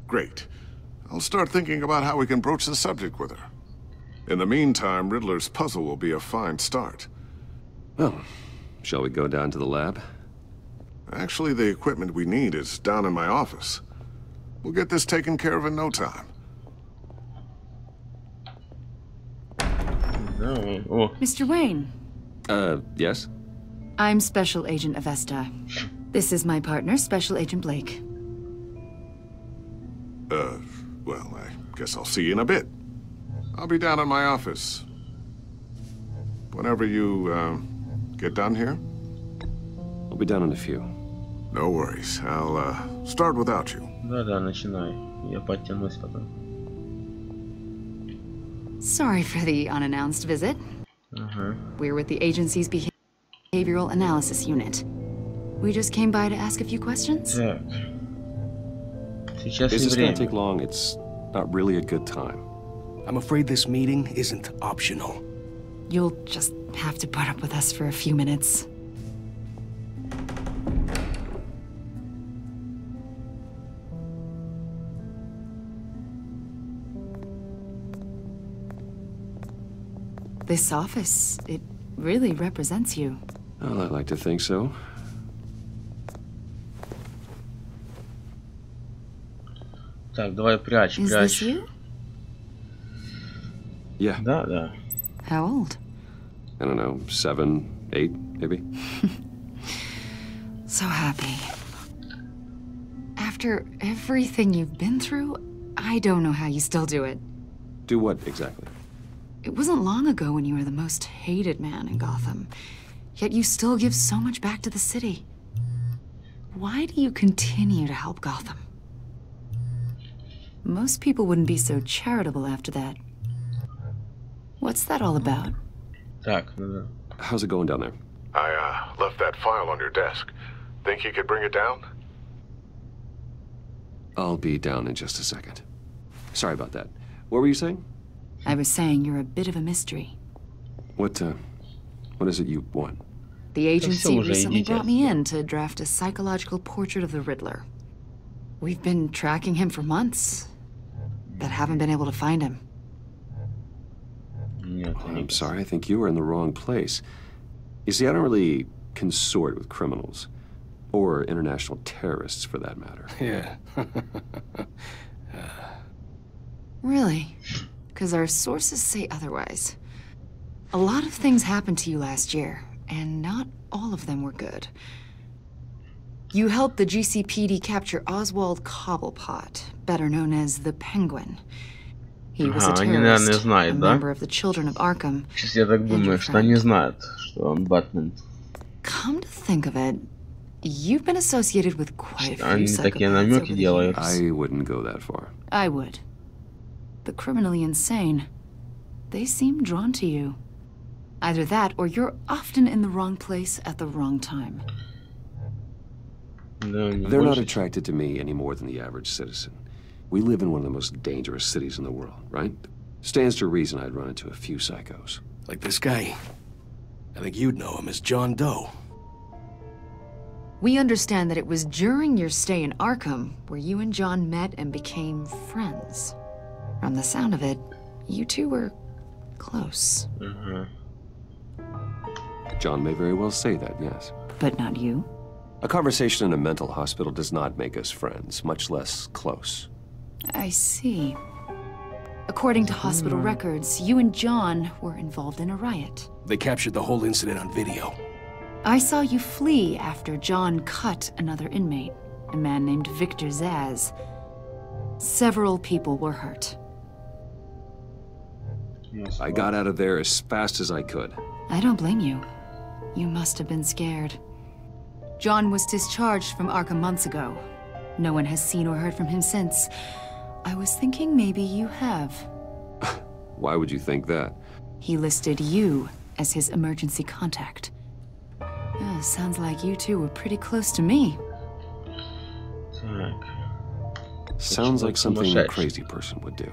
Great. I'll start thinking about how we can broach the subject with her. In the meantime, Riddler's puzzle will be a fine start. Well, shall we go down to the lab? Actually, the equipment we need is down in my office. We'll get this taken care of in no time. Mr. Wayne. Yes? I'm Special Agent Avesta. This is my partner, Special Agent Blake. Well, I guess I'll see you in a bit. I'll be down in my office. Whenever you, get done here? I'll be down in a few. No worries. I'll, start without you. Да-да, начинай. Я подтянусь потом. Sorry for the unannounced visit. We're with the agency's behavioral analysis unit. We just came by to ask a few questions. Так. Сейчас Is не this gonna время. take long? It's not really a good time. I'm afraid this meeting isn't optional. You'll just have to put up with us for a few minutes. This office, it really represents you. Well, I'd like to think so. Так, давай прячь, Is прячь. this you? Yeah. Да, да. How old? I don't know, 7, 8, maybe? So happy. After everything you've been through, I don't know how you still do it. Do what, exactly? It wasn't long ago when you were the most hated man in Gotham, yet you still give so much back to the city. Why do you continue to help Gotham? Most people wouldn't be so charitable after that. What's that all about? Так, да. How's it going down there? I, left that file on your desk. Think you could bring it down? I'll be down in just a second. Sorry about that. What were you saying? I was saying you're a bit of a mystery. What is it you want? The agency recently brought me in to draft a psychological portrait of the Riddler. We've been tracking him for months, but haven't been able to find him. I'm sorry, I think you were in the wrong place. You see, I don't really consort with criminals. Or international terrorists, for that matter. Yeah. Really? Because our sources say otherwise. A lot of things happened to you last year, and not all of them were good. You helped the GCPD capture Oswald Cobblepot, better known as the Penguin. He was a terrorist, a member of the Children of Arkham. Сейчас я так думаю, что они знают, что он Бэтмен. Come to think of it, you've been associated with quite a few Они такие намеки делают. I wouldn't go that far. I would. The criminally insane, they seem drawn to you. Either that, or you're often in the wrong place at the wrong time. They're not attracted to me any more than the average citizen. We live in one of the most dangerous cities in the world, right? Stands to reason I'd run into a few psychos. Like this guy. I think you'd know him as John Doe. We understand that it was during your stay in Arkham where you and John met and became friends. From the sound of it, you two were close. John may very well say that, yes. But not you? A conversation in a mental hospital does not make us friends, much less close. I see. According to hospital records, you and John were involved in a riot. They captured the whole incident on video. I saw you flee after John cut another inmate, a man named Victor Zaz. Several people were hurt. I got out of there as fast as I could. I don't blame you. You must have been scared. John was discharged from Arkham months ago. No one has seen or heard from him since. I was thinking maybe you have. Why would you think that? He listed you as his emergency contact. Sounds like you two were pretty close to me. Sounds like something a crazy person would do.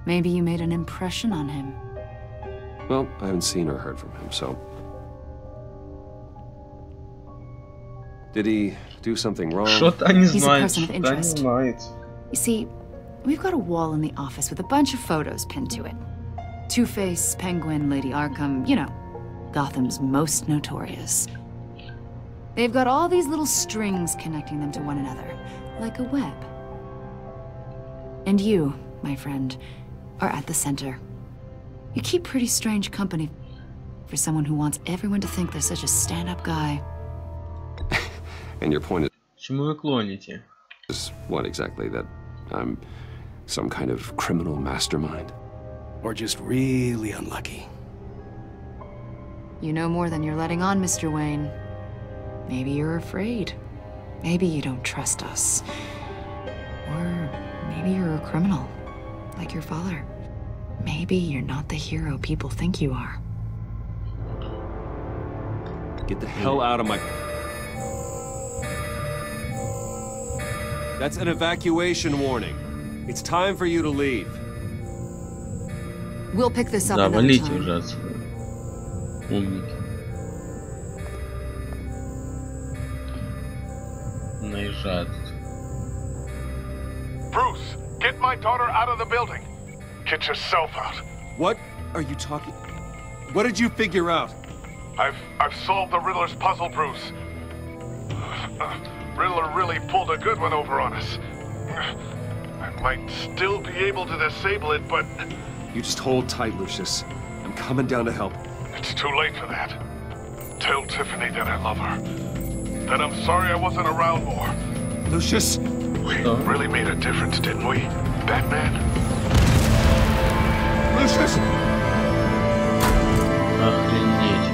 Maybe you made an impression on him. Well, I haven't seen or heard from him, so... Did he do something wrong? He's a person of interest. You see, we've got a wall in the office with a bunch of photos pinned to it. Two-Face, Penguin, Lady Arkham, you know, Gotham's most notorious. They've got all these little strings connecting them to one another, like a web. And you, my friend, are at the center. You keep pretty strange company for someone who wants everyone to think they're such a stand-up guy. And your point Чему вы клоните? Is what exactly? That I'm some kind of criminal mastermind? Or just really unlucky? You know more than you're letting on, Mr. Wayne. Maybe you're afraid. Maybe you don't trust us. Or maybe you're a criminal, like your father. Maybe you're not the hero people think you are. Get the hell out of my... That's an evacuation warning. It's time for you to leave. We'll pick this up Да, another валите time. уже отсюда. Умники. Наезжают. Bruce, get my daughter out of the building. Get yourself out. What are you talking... What did you figure out? I've solved the Riddler's puzzle, Bruce. Riddler really pulled a good one over on us. I might still be able to disable it, but... You just hold tight, Lucius. I'm coming down to help. It's too late for that. Tell Tiffany that I love her. That I'm sorry I wasn't around more. Lucius! We really made a difference, didn't we, Batman? Lucius! Охренеть.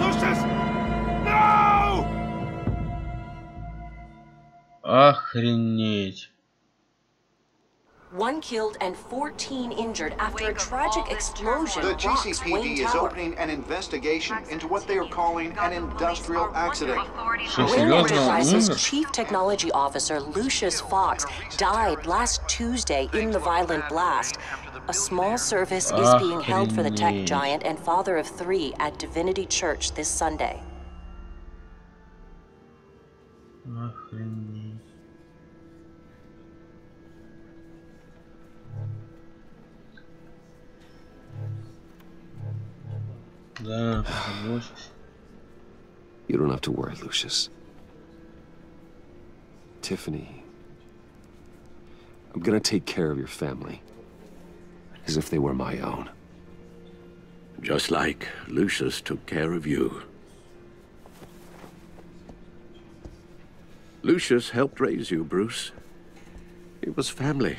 Lucius! No! Охренеть. 1 killed and 14 injured after a tragic explosion. The rocks GCPD Wayne is Tower. opening an investigation into what they are calling an industrial accident. Wayne Enterprises Chief Technology Officer Lucius Fox died last Tuesday in the violent blast. A small service is being held for the tech giant and father of 3 at Divinity Church this Sunday. Охренеть. Да, согласен. You don't have to worry, Lucius. Tiffany, I'm gonna take care of your family. As if they were my own. Just like Lucius took care of you. Lucius helped raise you, Bruce. It was family.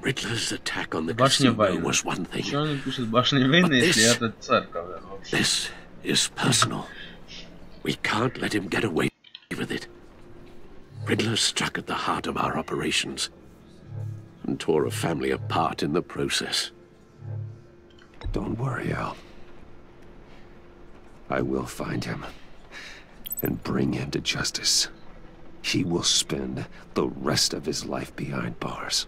Riddler's attack on the casino was one thing. But this is personal. We can't let him get away with it. Riddler struck at the heart of our operations and tore a family apart in the process. Don't worry, Al. I will find him and bring him to justice. He will spend the rest of his life behind bars.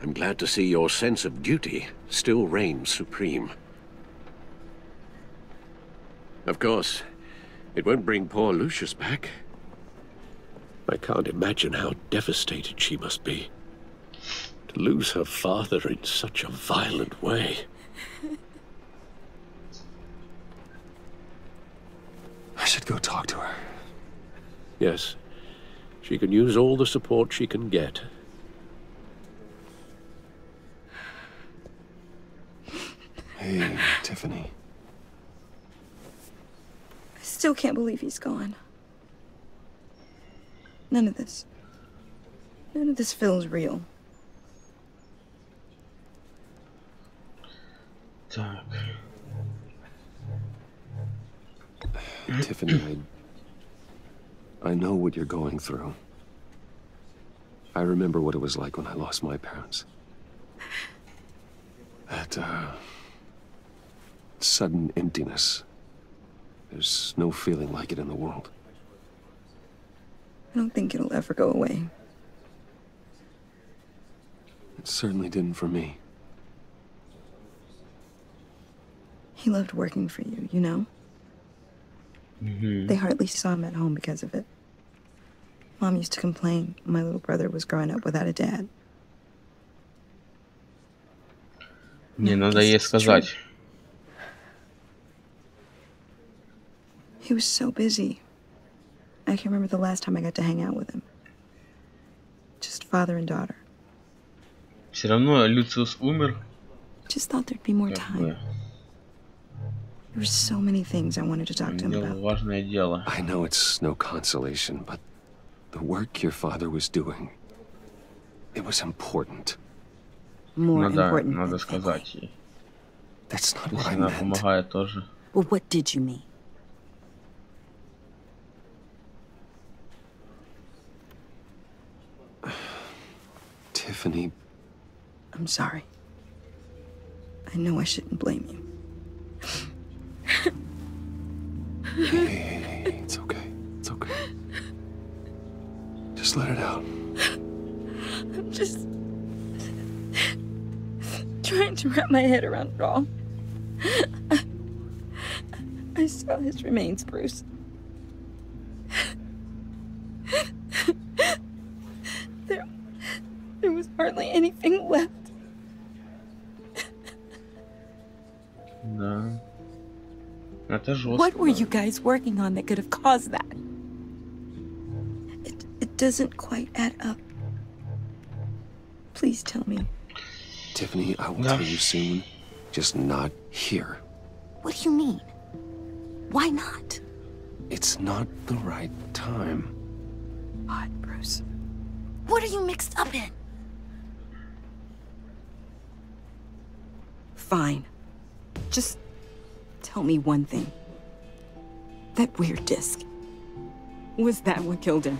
I'm glad to see your sense of duty still reigns supreme. Of course, it won't bring poor Lucius back. I can't imagine how devastated she must be. To lose her father in such a violent way. I should go talk to her. Yes, she can use all the support she can get. Hey, Tiffany. I still can't believe he's gone. None of this feels real. Так. Tiffany, I know what you're going through. I remember what it was like when I lost my parents. That, sudden emptiness. There's no feeling like it in the world. I don't think it'll ever go away. It certainly didn't for me. He loved working for you, you know? They hardly saw him at home because of it. Mom used to complain my little brother was growing up without a dad. Мне надо ей сказать. He was so busy. I can't remember the last time I got to hang out with him. Just father and daughter. Все равно Люциус умер. Just thought there'd be more time. There were so many things I wanted to talk to him about. Важное дело. I know it's no consolation, but the work your father was doing, it was important. More important. Надо сказать ей. That's not what Если I она meant. помогает тоже. Well, what did you mean? Tiffany. I'm sorry. I know I shouldn't blame you. Hey, it's okay. It's okay. Just let it out. I'm just trying to wrap my head around it all. I saw his remains, Bruce. There was hardly anything left. Да. Это жестко. What were you guys working on that could have caused that? It doesn't quite add up. Please tell me. Tiffany, I will tell you soon. Just not here. What do you mean? Why not? It's not the right time. God, Bruce. What are you mixed up in? Fine. Just tell me one thing. That weird disc. Was that what killed him?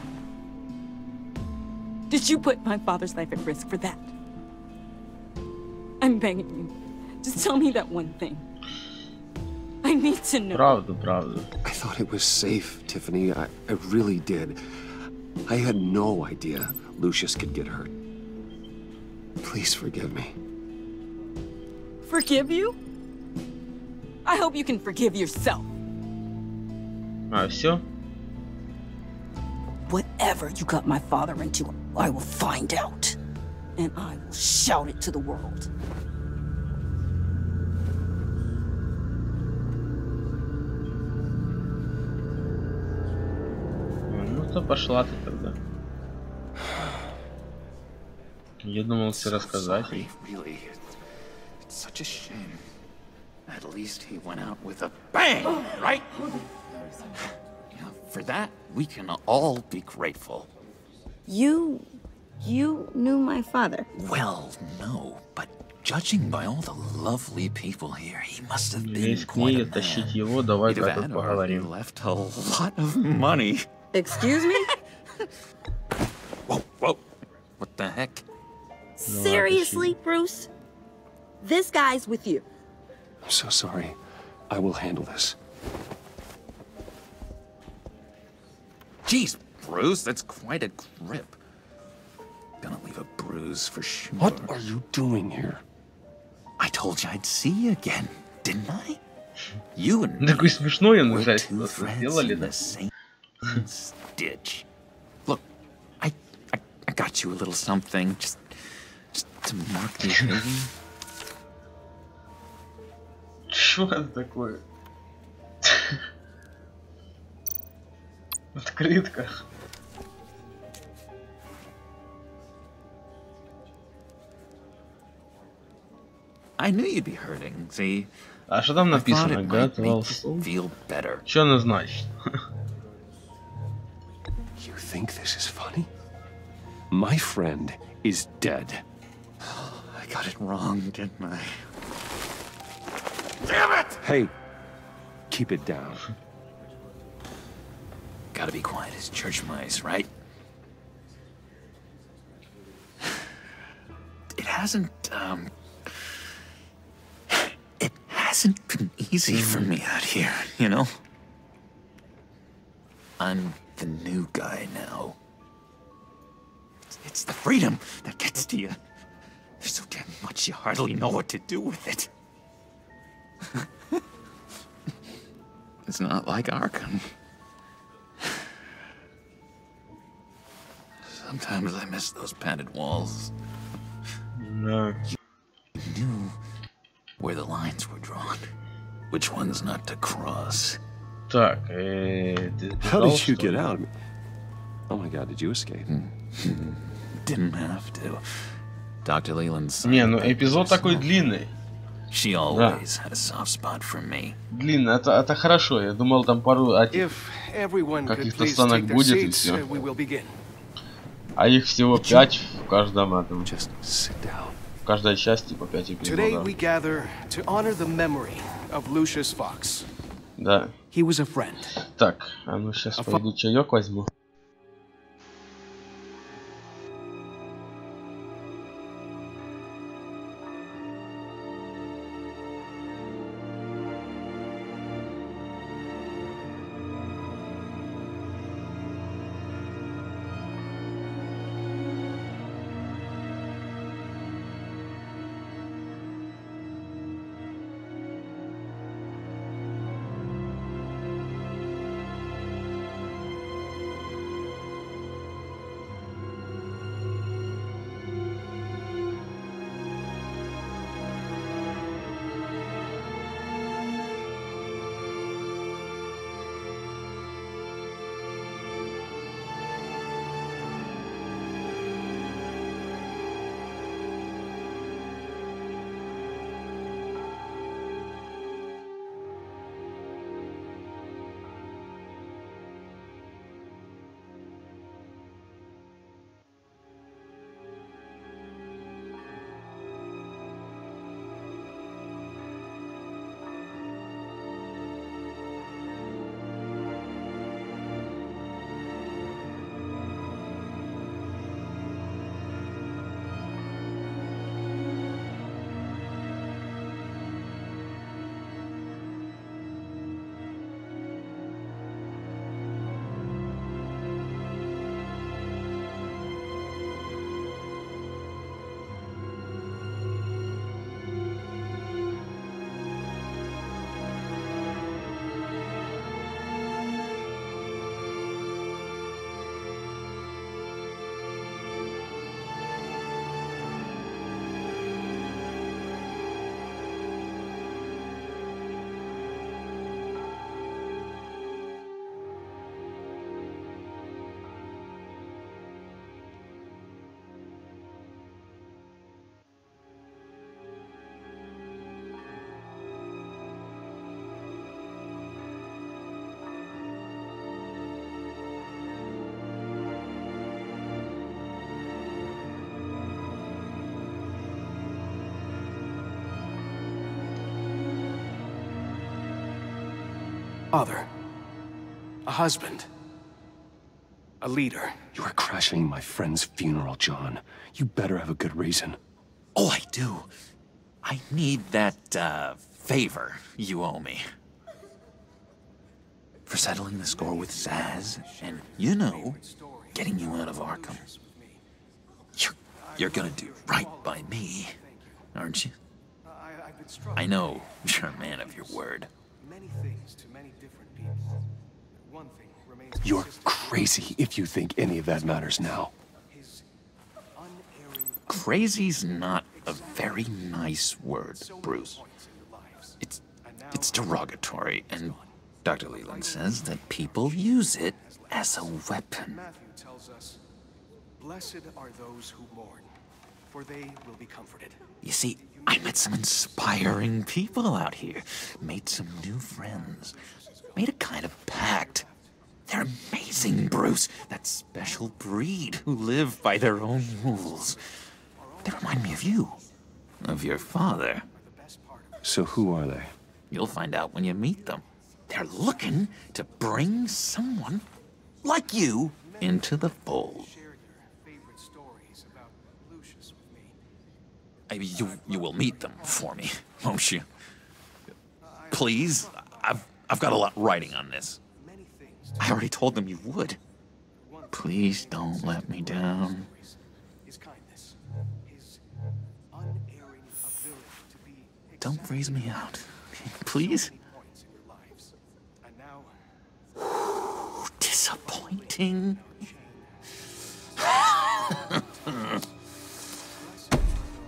Did you put my father's life at risk for that? I'm begging you. Just tell me that one thing. I need to know. Правда. I thought it was safe, Tiffany. I really did. I had no idea Lucius could get hurt. Please forgive me. Forgive you? I hope you can forgive yourself. Всё? Whatever you got my father into, I will find out. And I will shout it to the world. Ну то пошла ты тогда. Я думал все рассказать. Really, it's such a shame. At least he went out with a bang, right? You know, for that, we can all be grateful. You knew my father? Well, no, but judging by all the lovely people here, he must have been quite a man. He'd have had already left a lot of money. Excuse me? Whoa. What the heck? Seriously, Bruce? This guy's with you. I'm so sorry. I will handle this. Jeez, Bruce, that's quite a grip. Gonna leave a bruise for sure. What are you doing here? I told you I'd see you again, didn't I? You and me Такой смешной он were уже two friends сделали, in да? the same stitch. Look, I got you a little something, just to mark the occasion. Что это такое? Открытка. I knew you'd be hurting, see? А что там написано? Готовился. Что оно значит? You think this is funny? My friend is dead. I got it wrong, didn't I? Damn it! Hey, keep it down. Gotta be quiet as church mice, right? It hasn't been easy for me out here, you know? I'm the new guy now. It's the freedom that gets to you. There's so damn much you hardly know what to do with it. It's not like Arkham. Sometimes I miss those padded walls. No. You knew where the lines were drawn. Which ones not to cross. Так, How did you get out? Oh my god, did you escape? Didn't have to. Dr. Leland's Не, ну эпизод такой длинный. She always had a soft spot for me. Длинный, это хорошо. Я думал, там пару каких-то сценок будет и все. А их всего 5 в каждом этом. В каждой части по 5 эпизодов. Да. Так, а ну сейчас пойду чаек возьму. Father. A husband. A leader. You are crashing my friend's funeral, John. You better have a good reason. Oh, I do. I need that, favor you owe me. for settling the score with Zaz, and, you know, getting you out of Arkham. You're gonna do right by me, aren't you? I know you're a man of your word. You're crazy if you think any of that matters now. Crazy's not a very nice word, Bruce. It's derogatory, and Dr. Leland says that people use it as a weapon. Matthew tells us, "Blessed are those who mourn, for they will be comforted." You see, I met some inspiring people out here, made some new friends, made a kind of pact. They're amazing, Bruce, that special breed who live by their own rules. They remind me of you, of your father. So who are they? You'll find out when you meet them. They're looking to bring someone like you into the fold. You will meet them for me, won't you? Please, I've got a lot writing on this. I already told them you would. Please don't let me down. Don't freeze me out, please. Disappointing.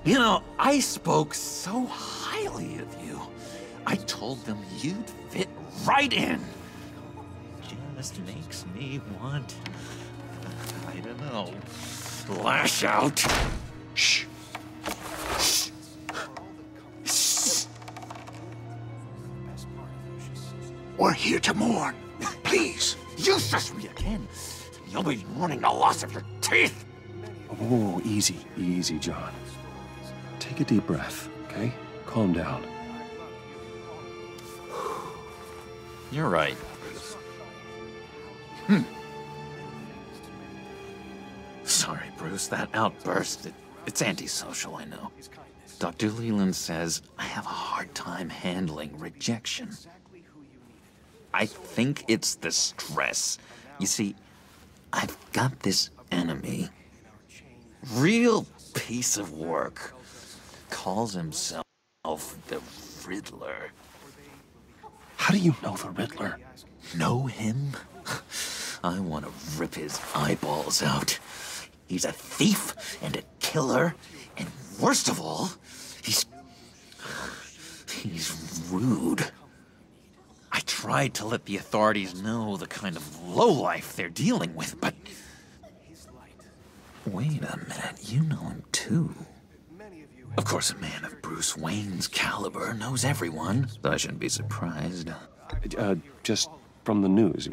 You know, I spoke so highly of you. I told them you'd fit right in. Just makes me want, I don't know, lash out. Shh. Shh. Shh. We're here to mourn. Please. Useless me again. You'll be mourning the loss of your teeth. Whoa, easy, easy, John. Take a deep breath, okay? Calm down. You're right. Sorry, Bruce, that outburst, it's antisocial, I know. Dr. Leland says I have a hard time handling rejection. I think it's the stress. You see, I've got this enemy. Real piece of work. Calls himself the Riddler. How do you know the Riddler? Know him? I want to rip his eyeballs out. He's a thief and a killer, and worst of all, he's rude. I tried to let the authorities know the kind of lowlife they're dealing with, but... Wait a minute, you know him too. Of course, a man of Bruce Wayne's caliber knows everyone, so I shouldn't be surprised. Just from the news.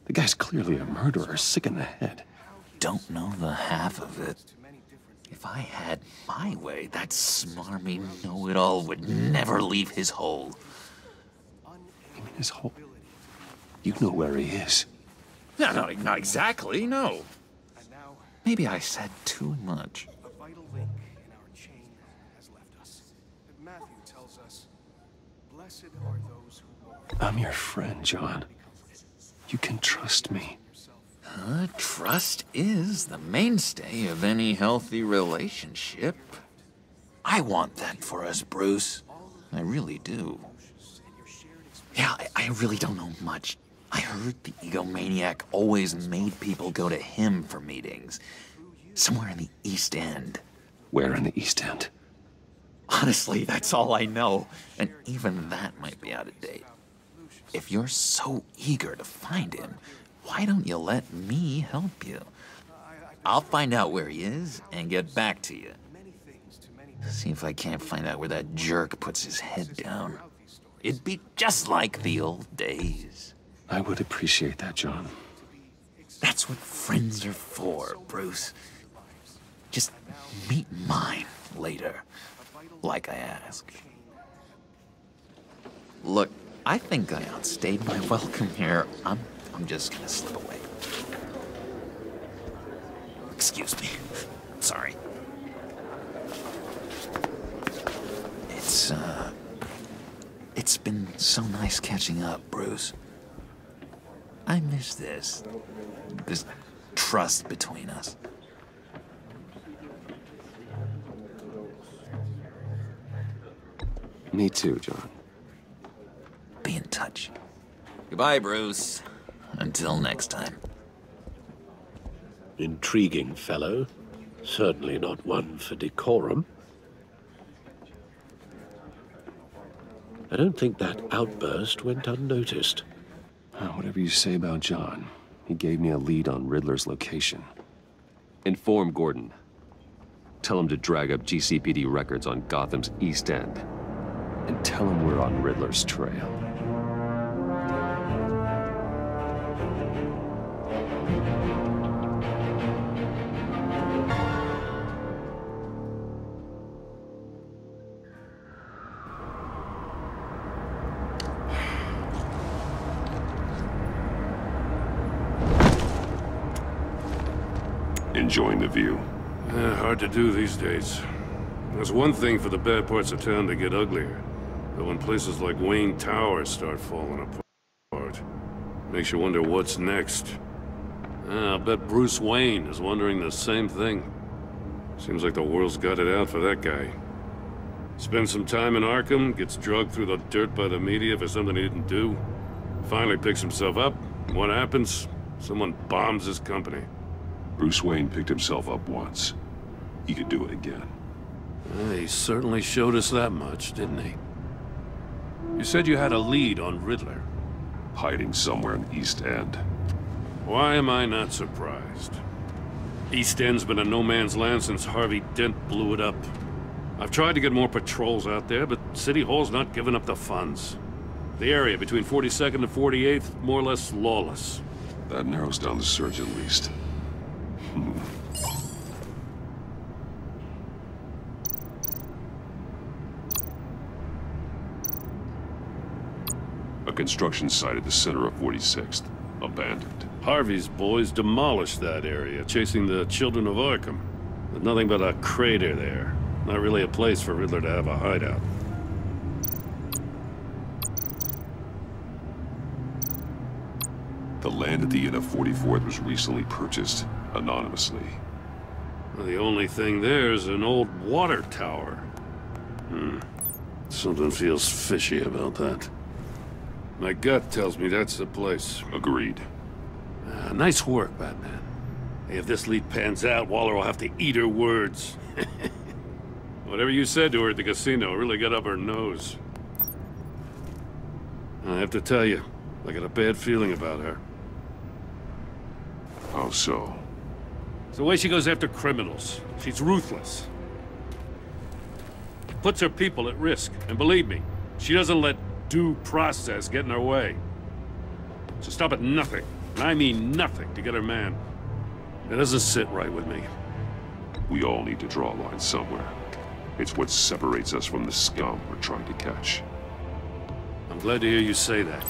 The guy's clearly a murderer, sick in the head. Don't know the half of it. If I had my way, that smarmy know-it-all would never leave his hole. You mean his hole? You know where he is. No, not exactly, no. Maybe I said too much. A vital link in our chain has left us. Matthew tells us, "Blessed are those who mourn." I'm your friend, John. You can trust me. Trust is the mainstay of any healthy relationship. I want that for us, Bruce. I really do. Yeah, I really don't know much. I heard the egomaniac always made people go to him for meetings. Somewhere in the East End. Where in the East End? Honestly, that's all I know. And even that might be out of date. If you're so eager to find him, why don't you let me help you? I'll find out where he is and get back to you. See if I can't find out where that jerk puts his head down. It'd be just like the old days. I would appreciate that, John. That's what friends are for, Bruce. Just meet mine later, like I asked. Look, I think I outstayed my welcome here. I'm just gonna slip away. Excuse me. Sorry. It's been so nice catching up, Bruce. I miss this trust between us. Me too, John. Be in touch. Goodbye, Bruce. Until next time. Intriguing fellow. Certainly not one for decorum. I don't think that outburst went unnoticed. Whatever you say about John, he gave me a lead on Riddler's location. Inform Gordon. Tell him to drag up GCPD records on Gotham's East End. And tell him we're on Riddler's trail. Enjoying the view. Hard to do these days. There's one thing for the bad parts of town to get uglier. But when places like Wayne Tower start falling apart, makes you wonder what's next. I'll bet Bruce Wayne is wondering the same thing. Seems like the world's got it out for that guy. Spends some time in Arkham, gets drugged through the dirt by the media for something he didn't do. Finally picks himself up. What happens? Someone bombs his company. Bruce Wayne picked himself up once. He could do it again. He certainly showed us that much, didn't he? You said you had a lead on Riddler. Hiding somewhere in East End. Why am I not surprised? East End's been a no-man's land since Harvey Dent blew it up. I've tried to get more patrols out there, but City Hall's not giving up the funds. The area between 42nd and 48th, more or less lawless. That narrows down the search at least. A construction site at the center of 46th. Abandoned. Harvey's boys demolished that area, chasing the children of Arkham. There's nothing but a crater there. Not really a place for Riddler to have a hideout. The land at the end of 44th was recently purchased, anonymously. Well, the only thing there is an old water tower. Something feels fishy about that. My gut tells me that's the place. Agreed. Nice work, Batman. Hey, if this lead pans out, Waller will have to eat her words. Whatever you said to her at the casino really got up her nose. I have to tell you, I got a bad feeling about her. How so? It's the way she goes after criminals. She's ruthless. Puts her people at risk. And believe me, she doesn't let due process get in her way. She'll stop at nothing, and I mean nothing, to get her man. It doesn't sit right with me. We all need to draw a line somewhere. It's what separates us from the scum we're trying to catch. I'm glad to hear you say that.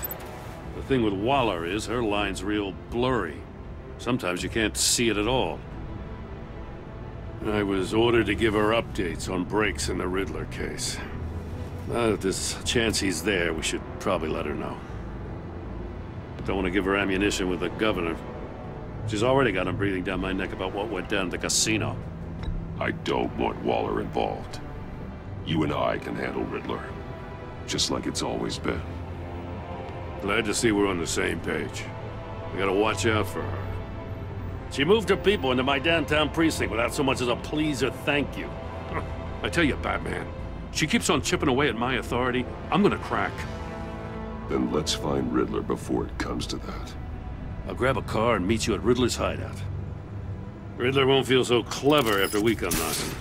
The thing with Waller is her line's real blurry. Sometimes you can't see it at all. I was ordered to give her updates on breaks in the Riddler case. Now that there's a chance he's there, we should probably let her know. Don't want to give her ammunition with the governor. She's already got him breathing down my neck about what went down at the casino. I don't want Waller involved. You and I can handle Riddler. Just like it's always been. Glad to see we're on the same page. We gotta watch out for her. She moved her people into my downtown precinct without so much as a please or thank you. I tell you, Batman, she keeps on chipping away at my authority, I'm gonna crack. Then let's find Riddler before it comes to that. I'll grab a car and meet you at Riddler's hideout. Riddler won't feel so clever after we come knocking.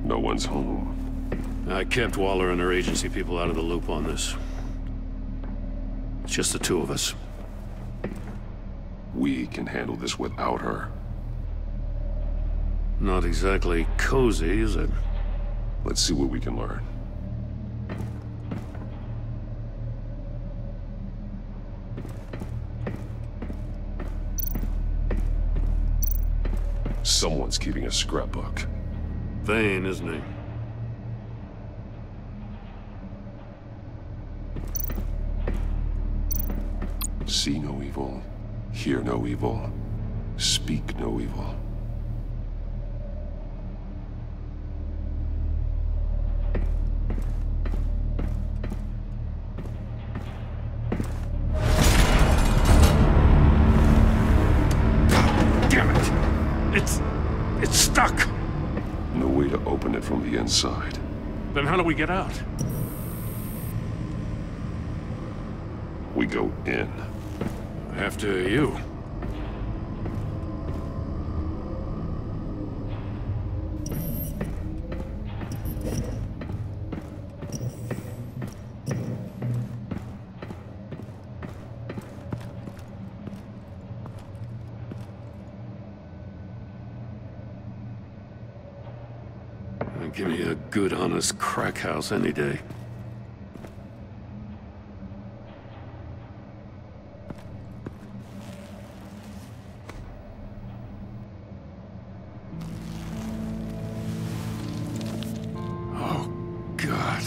No one's home. I kept Waller and her agency people out of the loop on this. It's just the two of us. We can handle this without her. Not exactly cozy, is it? Let's see what we can learn. Someone's keeping a scrapbook. Vain, isn't he? See no evil, hear no evil, speak no evil. It's stuck! No way to open it from the inside. Then how do we get out? We go in. After you. Give me a good, honest crack house any day. Oh, God.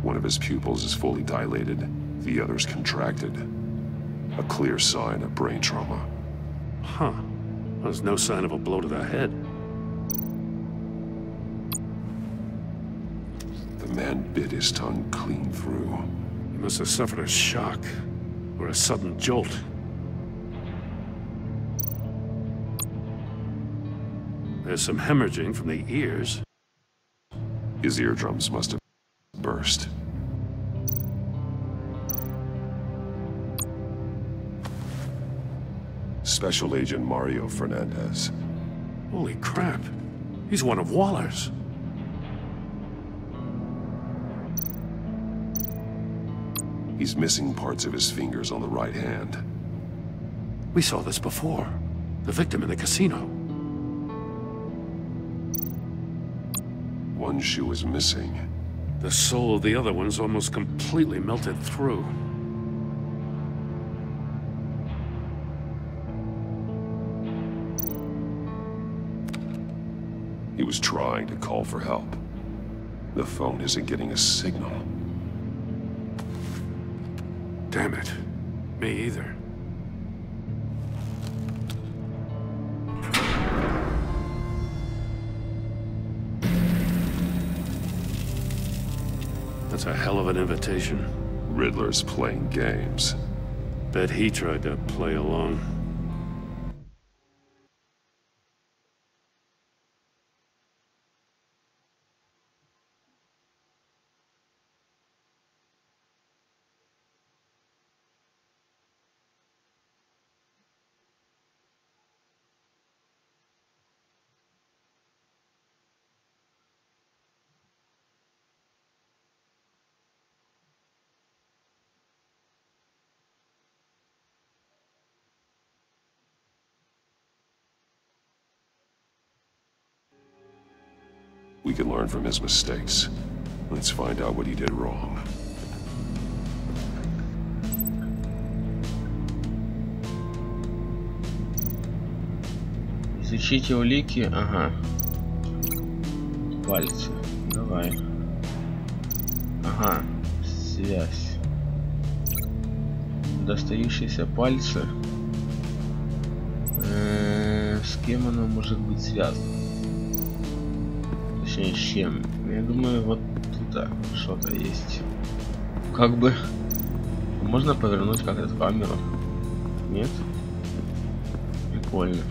One of his pupils is fully dilated. The other's contracted. A clear sign of brain trauma. Huh. There's no sign of a blow to the head. The man bit his tongue clean through. He must have suffered a shock, or a sudden jolt. There's some hemorrhaging from the ears. His eardrums must have burst. Special Agent Mario Fernandez. Holy crap. He's one of Waller's. He's missing parts of his fingers on the right hand. We saw this before. The victim in the casino. One shoe is missing. The sole of the other one's almost completely melted through. He was trying to call for help. The phone isn't getting a signal. Damn it. Me either. That's a hell of an invitation. Riddler's playing games. Bet he tried to play along. We can learn from his mistakes. Let's find out what he did wrong. Изучите улики. Ага. Пальцы. Давай. Ага. Связь. Достающиеся пальцы. С кем оно может быть связано? Точнее, с чем? Я думаю, вот тут что-то есть. Как бы... Можно повернуть как-то камеру? Нет? Прикольно.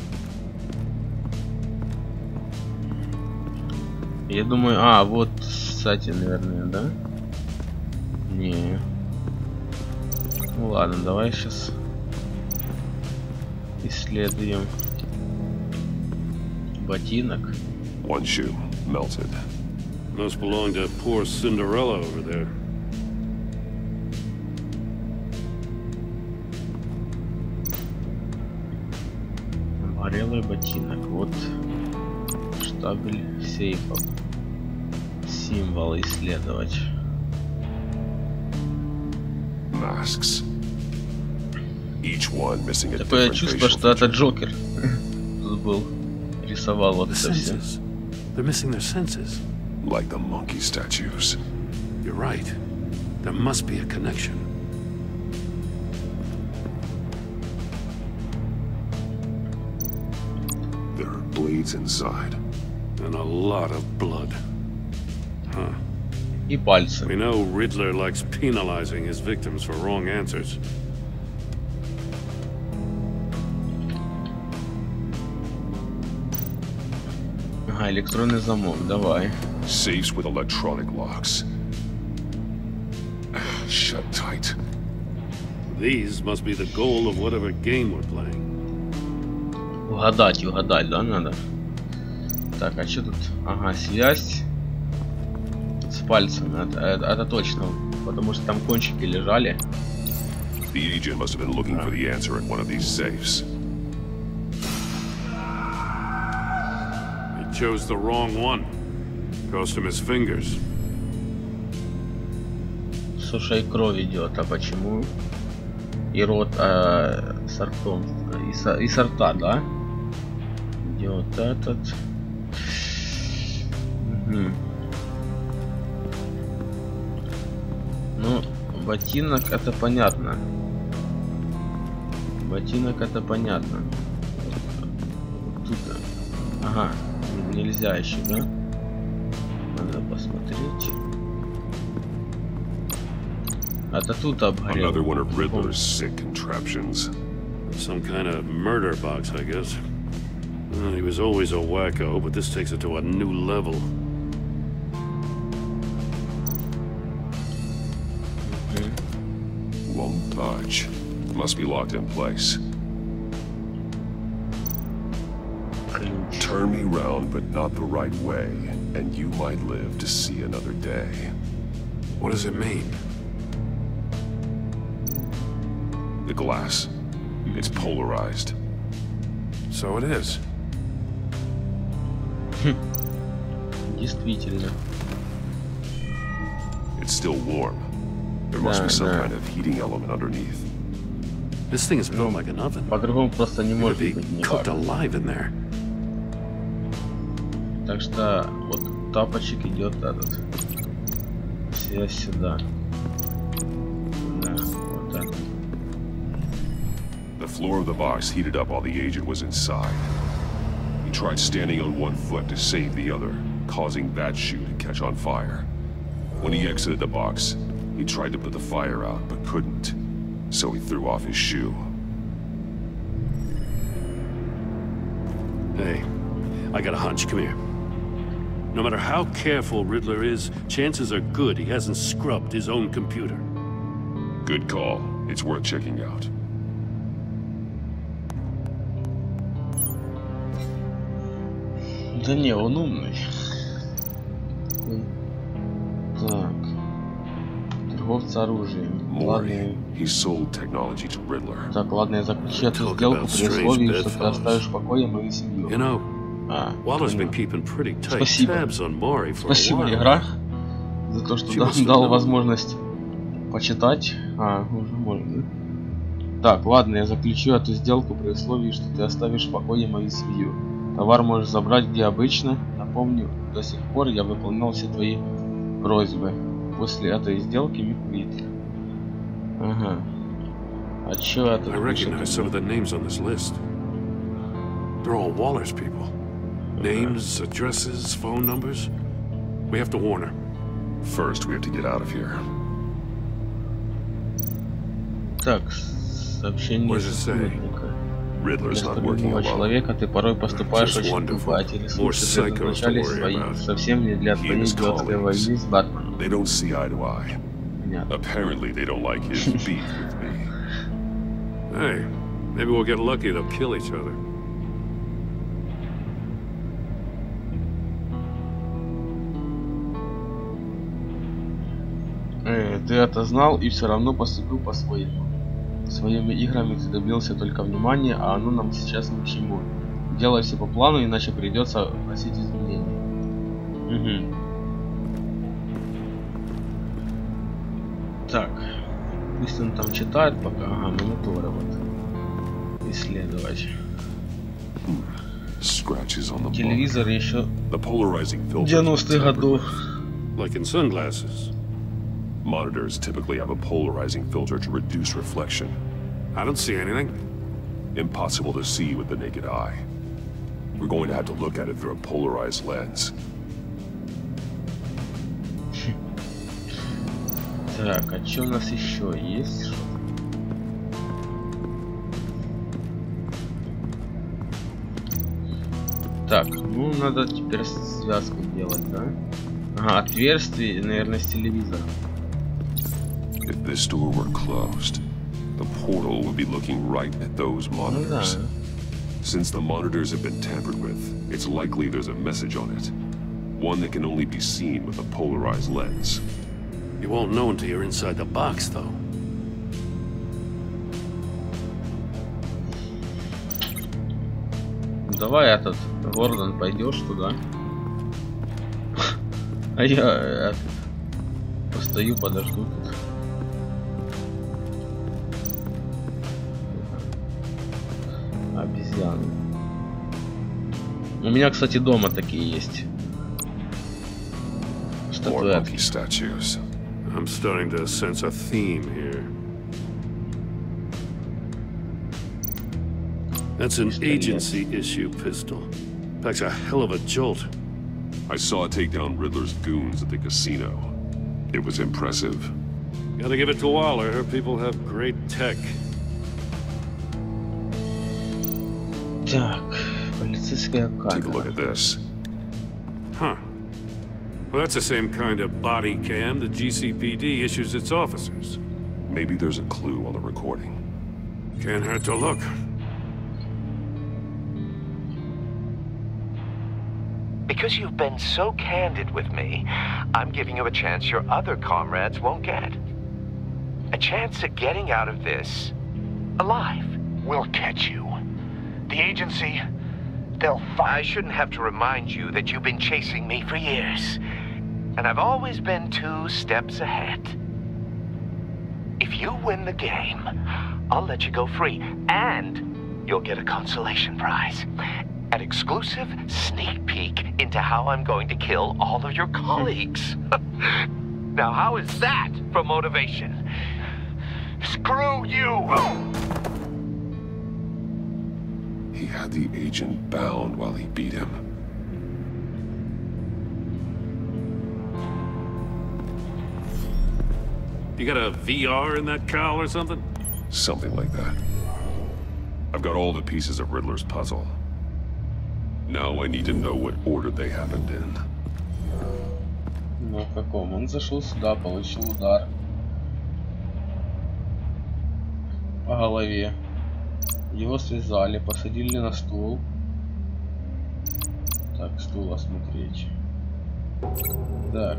Я думаю... вот, кстати, наверное, да? Не. Ну ладно, давай сейчас исследуем ботинок. One shoe melted. Must belong to poor Cinderella over there. Горелый ботинок. Вот штабель сейфов. Символ исследовать. Masks. Each one missing a Такое different чувство, facial что это feature. Джокер тут был. Рисовал вот это все. They're missing their senses. Like the monkey statues. You're right. There must be a connection. There are blades inside. And a lot of blood. Huh. И пальцы. We know Riddler likes penalizing his victims for wrong answers. Ага, электронный замок, давай. Safes with electronic locks. Shut tight. These must be the goal of whatever game we're playing. Угадать, да, надо? Так, а что тут? Ага, связь с пальцами, это точно, потому что там кончики лежали. The agent must have been looking for the answer in one of these safes. He chose the wrong one. Cost him his fingers. Слушай, кровь идет, а почему? И рот с ртом, и с рта, да? Идет этот. Угу. Ну, ботинок это понятно. Ботинок это понятно. Вот тут. Ага, нельзя еще, да? Надо посмотреть. Это тут обгорел. Another one of Riddler's sick contraptions. Some kind of murder box, I guess. Well, he was always a wacko, but this takes it to a new level. Won't budge. Must be locked in place. Turn me round, but not the right way, and you might live to see another day. What does it mean? The glass. It's polarized. So it is. Действительно. It's still warm. There must be some kind of heating element underneath. This thing is built like an oven. По-другому просто не может быть Cooked никак. alive in there. Так что вот тапочек идет этот. Связь сюда. Да, вот так. The floor of the box heated up while the agent was inside. He tried standing on one foot to save the other, causing that shoe to catch on fire. When he exited the box, he tried to put the fire out, but couldn't, so he threw off his shoe. Hey, I got a hunch. Come here. No matter how careful Riddler is, chances are good he hasn't scrubbed his own computer. Good call. It's worth checking out. Да не, он умный. Так. Торговец оружием. Ладно. He sold technology to Riddler. Так, ладно, я заключу эту сделку при условии, что ты оставишь в покое мою семью. You know, Waller's been keeping pretty tight tabs on Maury for a while. Спасибо, игра, за то, что дал возможность почитать. Уже можно, да? Так, ладно, я заключу эту сделку при условии, что ты оставишь в покое мою семью. Товар можешь забрать где обычно. Напомню, до сих пор я выполнял все твои просьбы. После этой сделки мы квиты. Ага. А чё это? I recognize some of the names on this list. They're all Waller's people. Names, addresses, phone numbers. We have to warn her. First, we have to get out of here. Так, сообщение сотрудника. Вместо любого человека ты порой поступаешь очень глупо, а те ресурсы предназначались свои, совсем не для твоей идиотской войны с Батманом. Понятно. Apparently they don't like his beef with me. Hey, maybe we'll get lucky. They'll kill each other. Ты это знал и все равно поступил по-своему. Своими играми ты добился только внимания, а оно нам сейчас ни к чему. Делай все по плану, иначе придется просить изменений. Угу. Так. Пусть он там читает пока. Ага, мониторы вот. Исследовать. Телевизор еще 90-х годов. Like in sunglasses. Monitors typically have a polarizing filter to reduce reflection. I don't see anything. Impossible to see with the naked eye. We're going to have to look at it through a polarized lens. Так, а что у нас еще есть? Так, ну надо теперь связку делать, да? Ага, отверстие, наверное, с телевизором. If this door were closed, the portal would be looking right at those monitors. Ну, да. Since the monitors have been tampered with, it's likely there's a message on it. One that can only be seen with a polarized lens. You won't know until you're inside the box, though. Давай этот, Гордон, пойдешь туда. А я постою, подожду тут. Обезьяны. У меня, кстати, дома такие есть. Статуэтки. I'm starting to sense a theme here. That's an agency issue pistol. Packs a hell of a jolt. I saw it take down Riddler's goons at the casino. It was impressive. Gotta give it to Waller. Her people have great tech. Так, полицейская камера. Take a look at this. Huh. Well, that's the same kind of body cam the GCPD issues its officers. Maybe there's a clue on the recording. Can't hurt to look. Because you've been so candid with me, I'm giving you a chance your other comrades won't get. A chance at getting out of this alive. We'll catch you. The agency, they'll find... I shouldn't have to remind you that you've been chasing me for years. And I've always been 2 steps ahead. If you win the game, I'll let you go free. And you'll get a consolation prize. An exclusive sneak peek into how I'm going to kill all of your colleagues. Now, how is that for motivation? Screw you! He had the agent bound while he beat him. You got a VR in that cowl or something? Something like that. I've got all the pieces of Riddler's puzzle. Now I need to know what order they happened in. Ну, в каком? Он зашел сюда, получил удар по голове. Его связали, посадили на стул. Так, стул осмотреть. Так.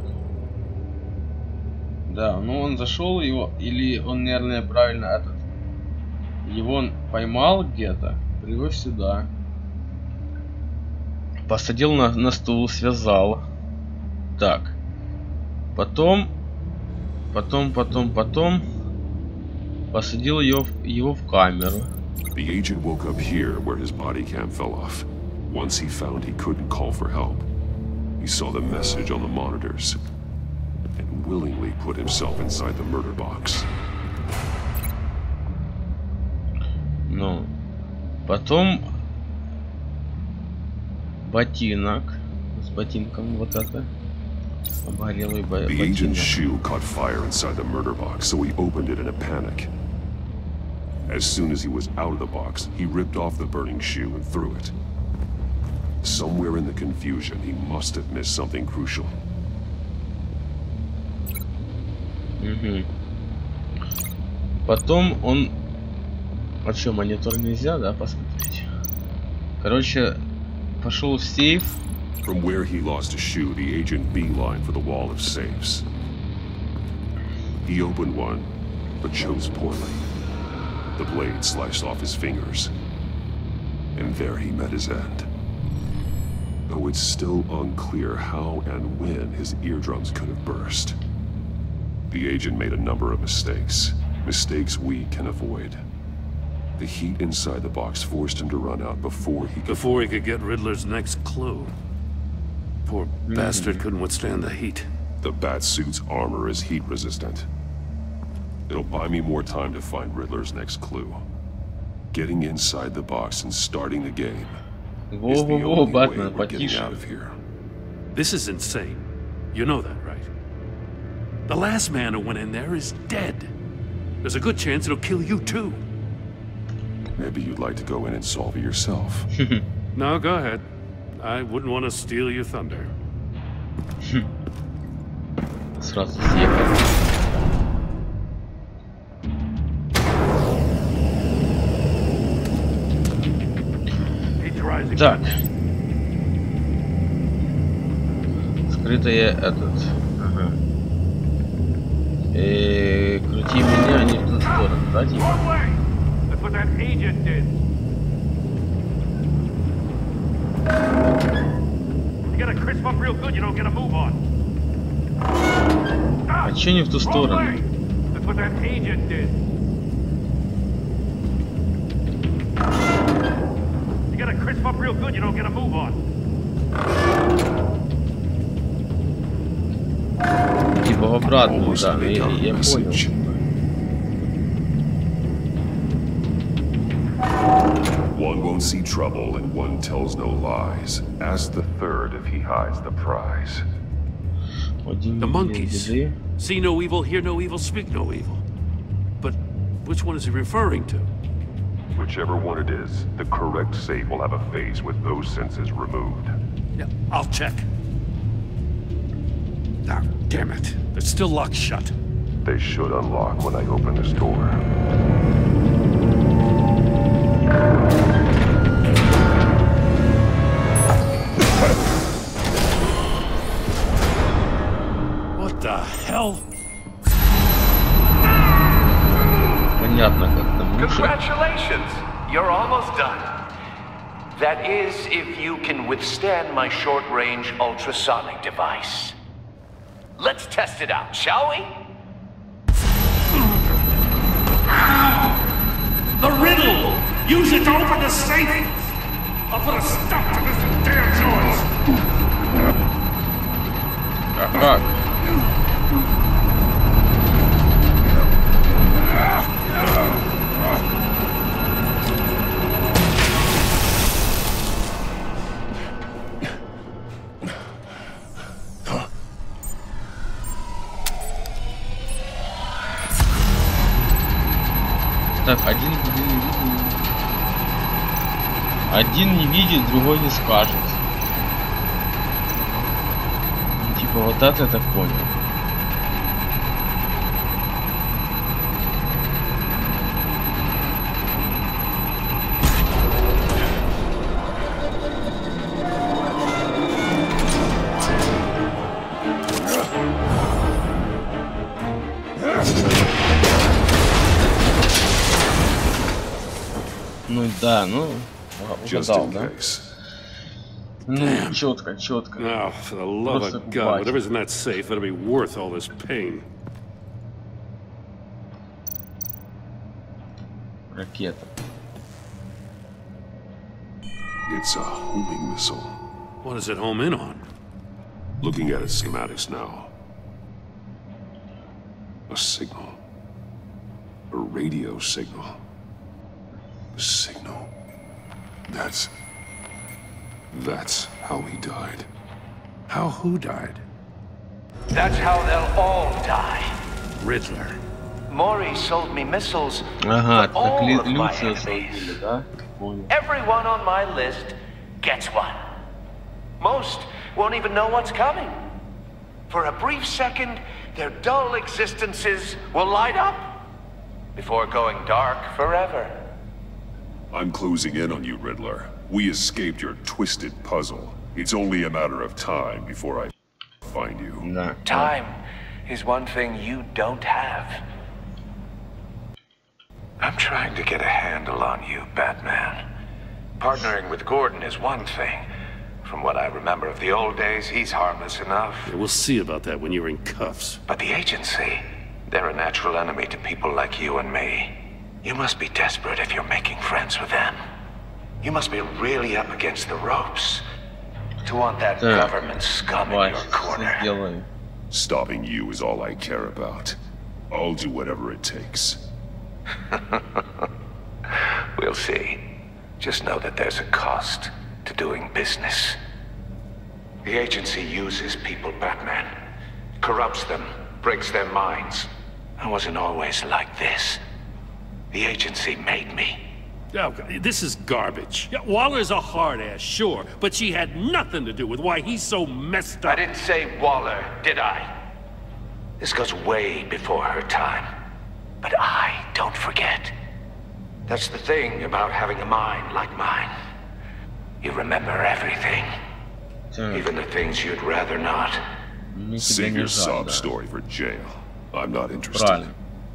Да, ну он зашел его, или он, наверное, правильно этот. Его он поймал где-то, привез сюда. Посадил на стул, связал. Так. Потом посадил его в камеру. The agent woke up here where his body cam fell off. Once he found he couldn't call for help, he saw the message on the monitors and willingly put himself inside the murder box. Ну, потом ботинок с ботинком вот это. Обгорелый ботинок. The agent's shoe caught fire inside the murder box, so he opened it in a panic. As soon as he was out of the box, he ripped off the burning shoe and threw it. Somewhere in the confusion, he must have missed something crucial. Угу. Потом он... А что, монитор нельзя, да, посмотреть? Короче, пошел в сейф. From where he lost a shoe, the agent beelined for the wall of safes. He opened one, but chose poorly. The blade sliced off his fingers. And there he met his end. Though it's still unclear how and when his eardrums could have burst. The agent made a number of mistakes. Mistakes we can avoid. The heat inside the box forced him to run out before he could get Riddler's next clue. Poor bastard couldn't withstand the heat. The Batsuit's armor is heat resistant. It'll buy me more time to find Riddler's next clue. Getting inside the box and starting the game is the only way we're getting out of here. This is insane. You know that, right? The last man who went in there is dead. There's a good chance it'll kill you too. Maybe you'd like to go in and solve it yourself. No, go ahead. I wouldn't want to steal your thunder. Сразу съехал. Так. Скрытое этот. Ага. Крути меня не в ту сторону, да, типа? А чё не в ту сторону? Типа в обратную, да, я понял. One won't see trouble and one tells no lies. Ask the third if he hides the prize. The monkeys. See no evil, hear no evil, speak no evil. But which one is he referring to? Whichever one it is, the correct safe will have a face with those senses removed. Yeah, I'll check. Ah, damn it. They're still locked shut. They should unlock when I open this door. What the hell? Понятно, как там. Congratulations! You're almost done. That is, if you can withstand my short-range ultrasonic device. Let's test it out, shall we? The riddle! Use it to open the safe! I'll put a stop to this damn noise! Так, один не видит, другой не скажет. Ну, типа вот это я так понял. Ну да, ну угадал, да? Ну, четко. Now, for the love of God, whatever's in that safe better be worth all this pain. Ракета. It's a homing missile. What does it home in on? Looking at its schematics now. A signal. A radio signal. A signal. That's how he died. How who died? That's how they'll all die. Riddler. Maury sold me missiles Ага, for all так of my Люция enemies. создали, да? Понял. Everyone on my list gets one. Most won't even know what's coming. For a brief second, their dull existences will light up before going dark forever. I'm closing in on you, Riddler. We escaped your twisted puzzle. It's only a matter of time before I find you. Time is one thing you don't have. I'm trying to get a handle on you, Batman. Partnering with Gordon is one thing. From what I remember of the old days, he's harmless enough. Yeah, we'll see about that when you're in cuffs. But the agency, they're a natural enemy to people like you and me. You must be desperate if you're making friends with them. You must be really up against the ropes to want that government scum in your corner. Stopping you is all I care about. I'll do whatever it takes. We'll see. Just know that there's a cost to doing business. The agency uses people, Batman. Corrupts them, breaks their minds. I wasn't always like this. The agency made me. Oh, this is garbage. Yeah, Waller's a hard-ass, sure, but she had nothing to do with why he's so messed up. I didn't say Waller, did I? This goes way before her time. But I don't forget. That's the thing about having a mind like mine. You remember everything. Even the things you'd rather not. Save your sob story for jail. I'm not interested.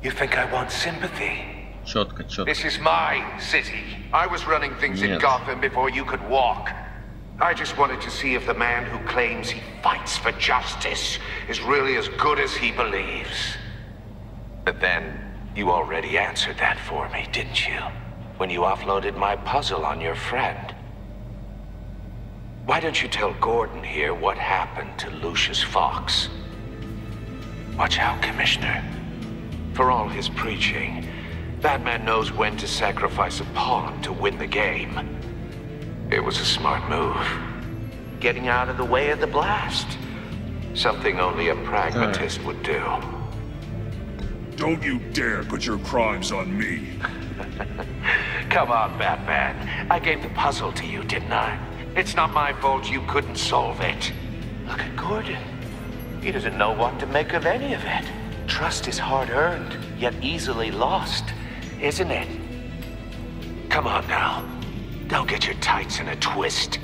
You think I want sympathy? This is my city. I was running things in Gotham before you could walk. I just wanted to see if the man who claims he fights for justice is really as good as he believes. But then, you already answered that for me, didn't you? When you offloaded my puzzle on your friend. Why don't you tell Gordon here what happened to Lucius Fox? Watch out, Commissioner. For all his preaching, Batman knows when to sacrifice a pawn to win the game. It was a smart move. Getting out of the way of the blast. Something only a pragmatist would do. Don't you dare put your crimes on me. Come on, Batman. I gave the puzzle to you, didn't I? It's not my fault you couldn't solve it. Look at Gordon. He doesn't know what to make of any of it. Trust is hard-earned, yet easily lost, isn't it? Come on now. Don't get your tights in a twist.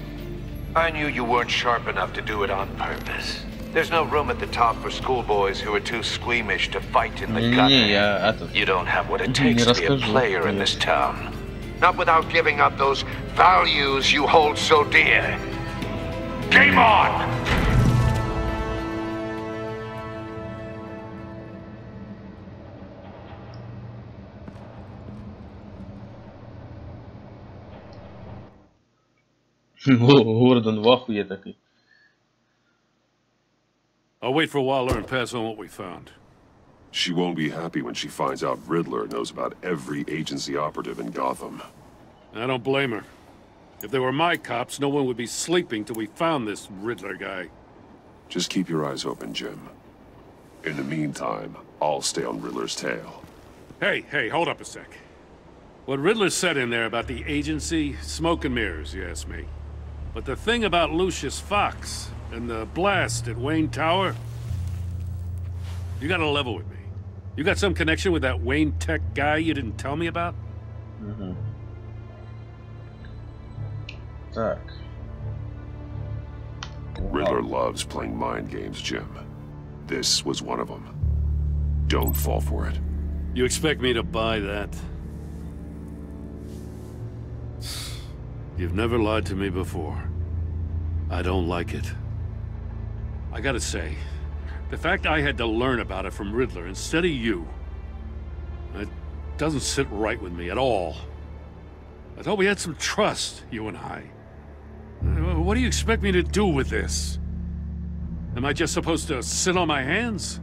I knew you weren't sharp enough to do it on purpose. There's no room at the top for schoolboys who are too squeamish to fight in the gutter. You don't have what it takes to be a player in this town. Not without giving up those values you hold so dear. Game on! Гордон в ахуе такой. I'll wait for Waller and pass on what we found. She won't be happy when she finds out Riddler knows about every agency operative in Gotham. I don't blame her. If they were my cops, no one would be sleeping till we found this Riddler guy. Just keep your eyes open, Jim. In the meantime, I'll stay on Riddler's tail. Hey, hold up a sec. What Riddler said in there about the agency, smoke and mirrors, you ask me. But the thing about Lucius Fox and the blast at Wayne Tower, you gotta level with me. You got some connection with that Wayne Tech guy you didn't tell me about? Так. Riddler loves playing mind games, Jim. This was one of them. Don't fall for it. You expect me to buy that? You've never lied to me before. I don't like it. I gotta say, the fact I had to learn about it from Riddler instead of you, it doesn't sit right with me at all. I thought we had some trust, you and I. What do you expect me to do with this? Am I just supposed to sit on my hands?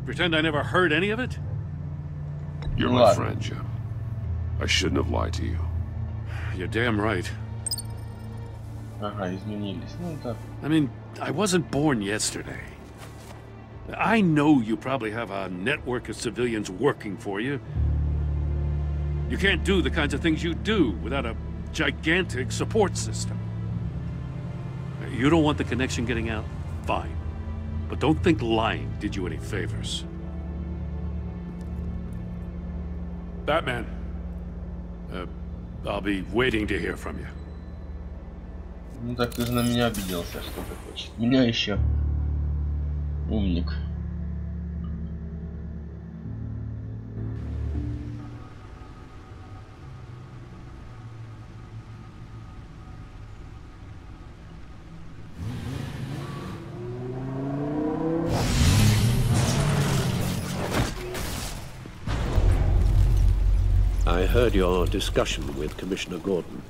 Pretend I never heard any of it? You're my friend, Jim. I shouldn't have lied to you. You're damn right. I mean, I wasn't born yesterday. I know you probably have a network of civilians working for you. You can't do the kinds of things you do without a gigantic support system. You don't want the connection getting out? Fine. But don't think lying did you any favors. Batman. I'll be waiting to hear from you. Ну так ты же на меня обиделся, что ты хочешь. Меня еще. Умник. I heard your discussion with Commissioner Gordon.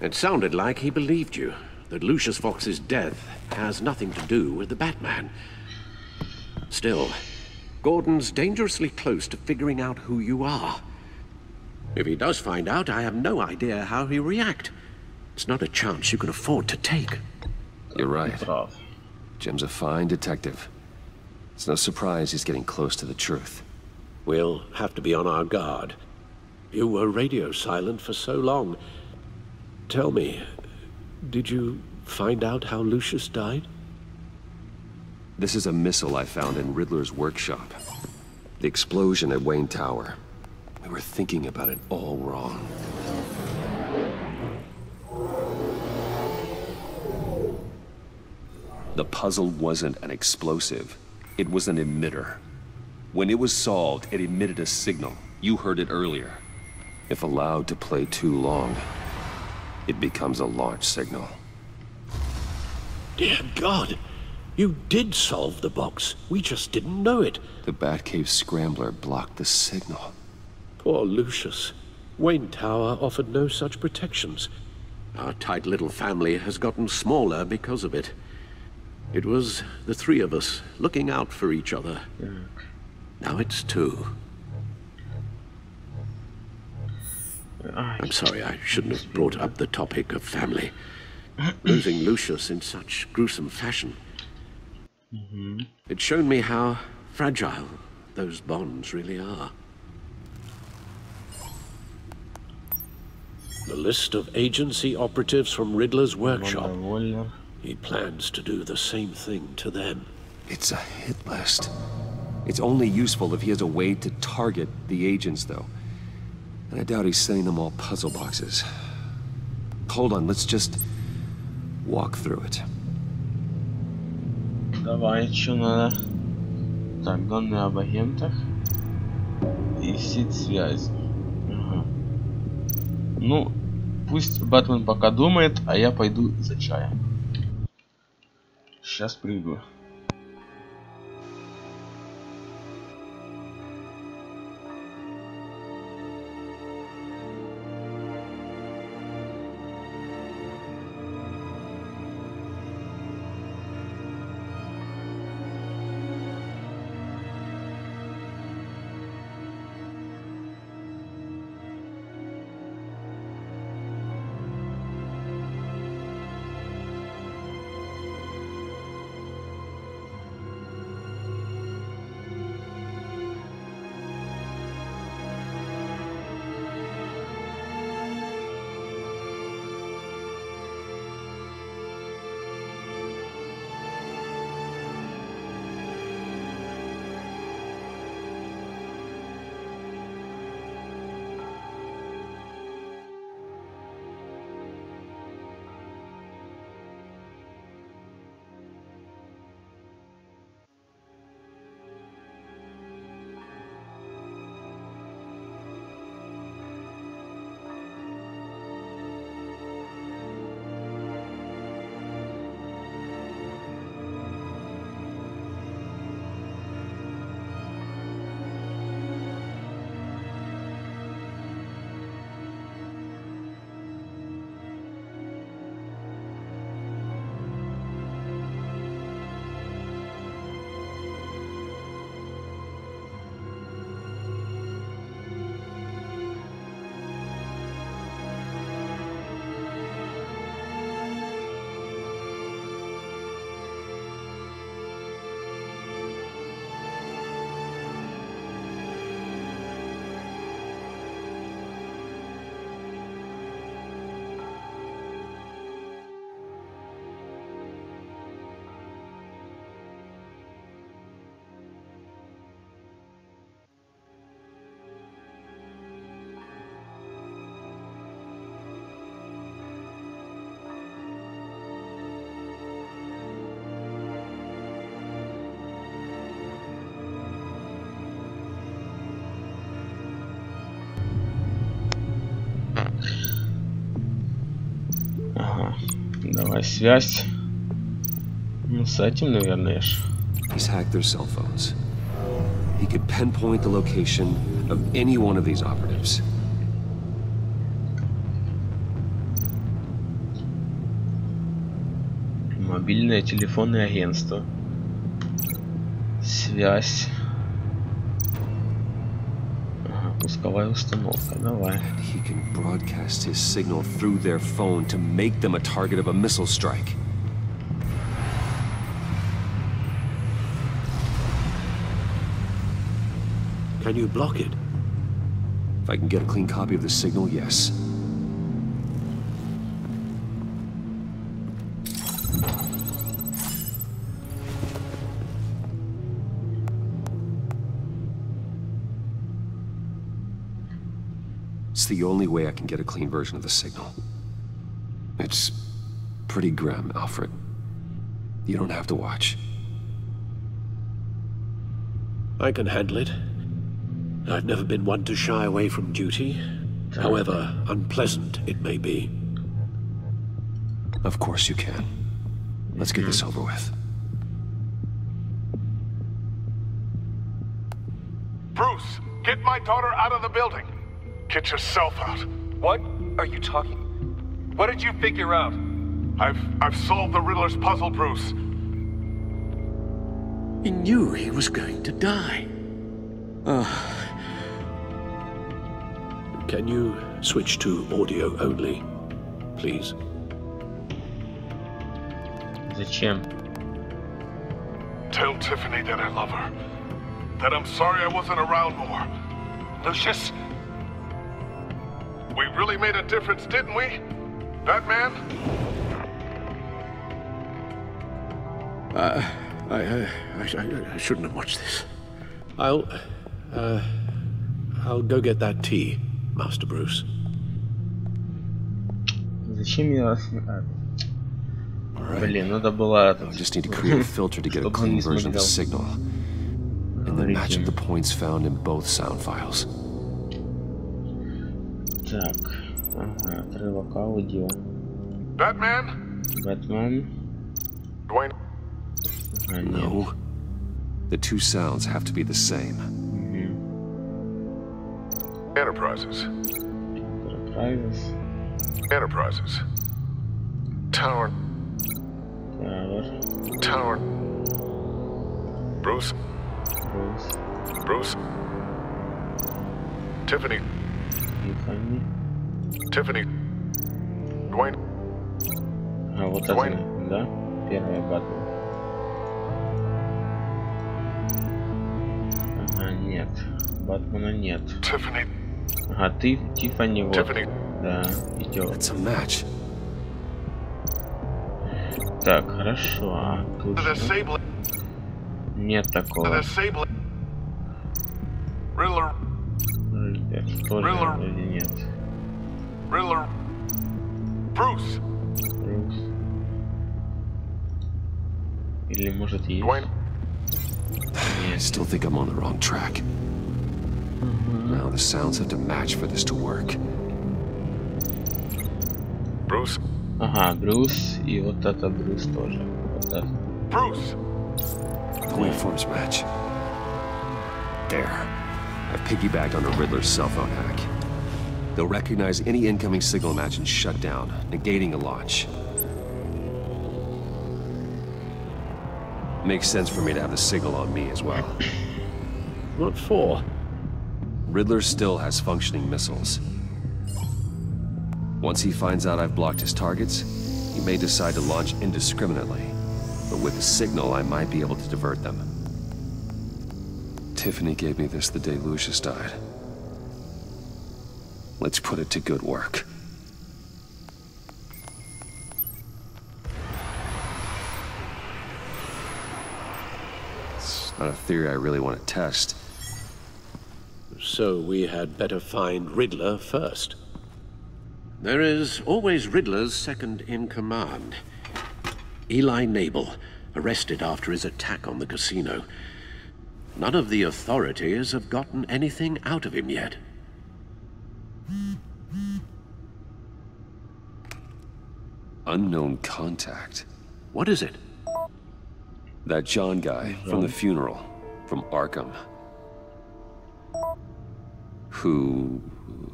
It sounded like he believed you, that Lucius Fox's death has nothing to do with the Batman. Still, Gordon's dangerously close to figuring out who you are. If he does find out, I have no idea how he'll react. It's not a chance you can afford to take. You're right. Jim's a fine detective. It's no surprise he's getting close to the truth. We'll have to be on our guard. You were radio silent for so long. Tell me, did you find out how Lucius died? This is a missile I found in Riddler's workshop. The explosion at Wayne Tower. We were thinking about it all wrong. The puzzle wasn't an explosive. It was an emitter. When it was solved, it emitted a signal. You heard it earlier. If allowed to play too long, it becomes a launch signal. Dear God! You did solve the box. We just didn't know it. The Batcave scrambler blocked the signal. Poor Lucius. Wayne Tower offered no such protections. Our tight little family has gotten smaller because of it. It was the three of us looking out for each other. Now it's two. I'm sorry, I shouldn't have brought up the topic of family. Losing Lucius in such gruesome fashion. It's shown me how fragile those bonds really are. The list of agency operatives from Riddler's workshop. He plans to do the same thing to them. It's a hit list. It's only useful if he has a way to target the agents, though. And I doubt he's sending them all puzzle boxes. Hold on, let's just walk through it. Давай, что надо? Так, данные об агентах и сеть связи. Ага. Ну, пусть Бэтмен пока думает, а я пойду за чаем. Сейчас приду. Ага, давай связь. Ну, с этим, наверное, He's hacked their cell phones. He could pinpoint the location of any one of these operatives. Мобильное телефонное агентство. Связь. Ага, пусковая установка. Давай. He can broadcast his signal through their phone to make them a target of a missile strike. Can you block it? If I can get a clean copy of the signal, yes. It's the only way I can get a clean version of the signal. It's pretty grim, Alfred. You don't have to watch. I can handle it. I've never been one to shy away from duty, however unpleasant it may be. Of course you can. Let's get this over with. Bruce, get my daughter out of the building. Get yourself out. What are you talking? What did you figure out? I've solved the Riddler's puzzle, Bruce. He knew he was going to die. Can you switch to audio only, please? Зачем? Tell Tiffany that I love her. That I'm sorry I wasn't around more. Lucius, we really made a difference, didn't we? Batman? I shouldn't have watched this. I'll go get that tea, Master Bruce. Зачем я... Блин, надо было... I just need to create a filter to get a clean version of the signal. And then match up the points found in both sound files. Так, ага, отрывок аудио. Batman? Batman. Dwayne. Ага, No. The two sounds have to be the same. Enterprises. Enterprises. Enterprises. Tower. Tower. Bruce. Bruce. Tiffany. Tiffany. Dwayne. А вот это, да? Первая батл. Ага, нет. Батмана нет. Tiffany. Ага, ты, Тиффани, вот. Tiffany. Да, идет. It's a match. Так, хорошо. А тут что? Нет такого. Riddler. Тоже вроде нет. Riddler. Bruce. Или может есть? Dwayne. I still think I'm on the wrong track. Now the sounds have to match for this to work. Bruce. Ага, Брюс и вот это Брюс тоже. Вот это. Bruce. The waveforms match. There. I've piggybacked on a Riddler's cell phone hack. They'll recognize any incoming signal match and shut down, negating a launch. Makes sense for me to have the signal on me as well. What for? Riddler still has functioning missiles. Once he finds out I've blocked his targets, he may decide to launch indiscriminately. But with the signal, I might be able to divert them. Tiffany gave me this the day Lucius died. Let's put it to good work. It's not a theory I really want to test. So we had better find Riddler first. There is always Riddler's second in command. Eli Nabel, arrested after his attack on the casino. None of the authorities have gotten anything out of him yet. Unknown contact. What is it? That John guy from the funeral, from Arkham. Who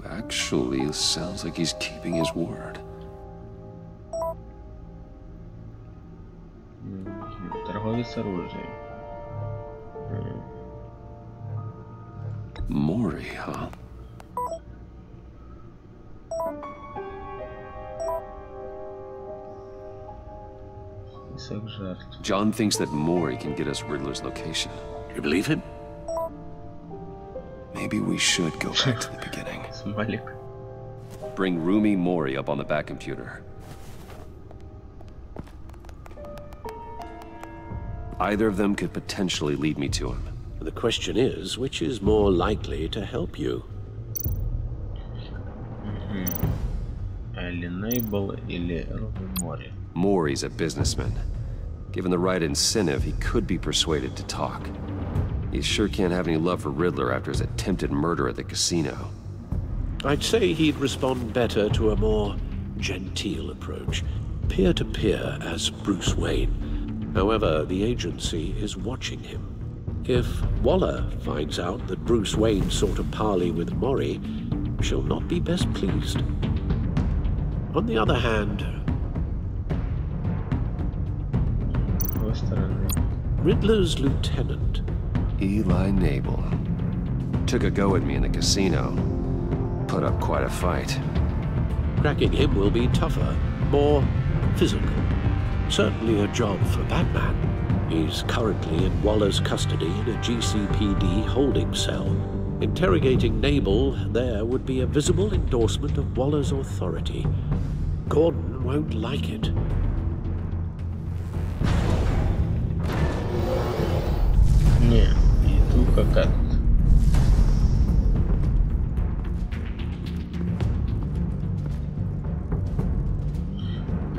actually sounds like he's keeping his word. с оружием. Mori, huh? John thinks that Mori can get us Riddler's location. You believe him? Maybe we should go back to the beginning. Bring Rumi Mori up on the back computer. Either of them could potentially lead me to him. The question is, which is more likely to help you? Mori's a businessman. Given the right incentive, he could be persuaded to talk. He sure can't have any love for Riddler after his attempted murder at the casino. I'd say he'd respond better to a more genteel approach, peer-to-peer as Bruce Wayne. However, the agency is watching him. If Waller finds out that Bruce Wayne sought a parley with Mori, she'll not be best pleased. On the other hand, Riddler's lieutenant, Eli Nabel, took a go at me in the casino. Put up quite a fight. Cracking him will be tougher, more physical. Certainly a job for Batman. He's currently in Waller's custody in a GCPD holding cell. Interrogating Nabel there would be a visible endorsement of Waller's authority. Gordon won't like it. Не, иду как этот.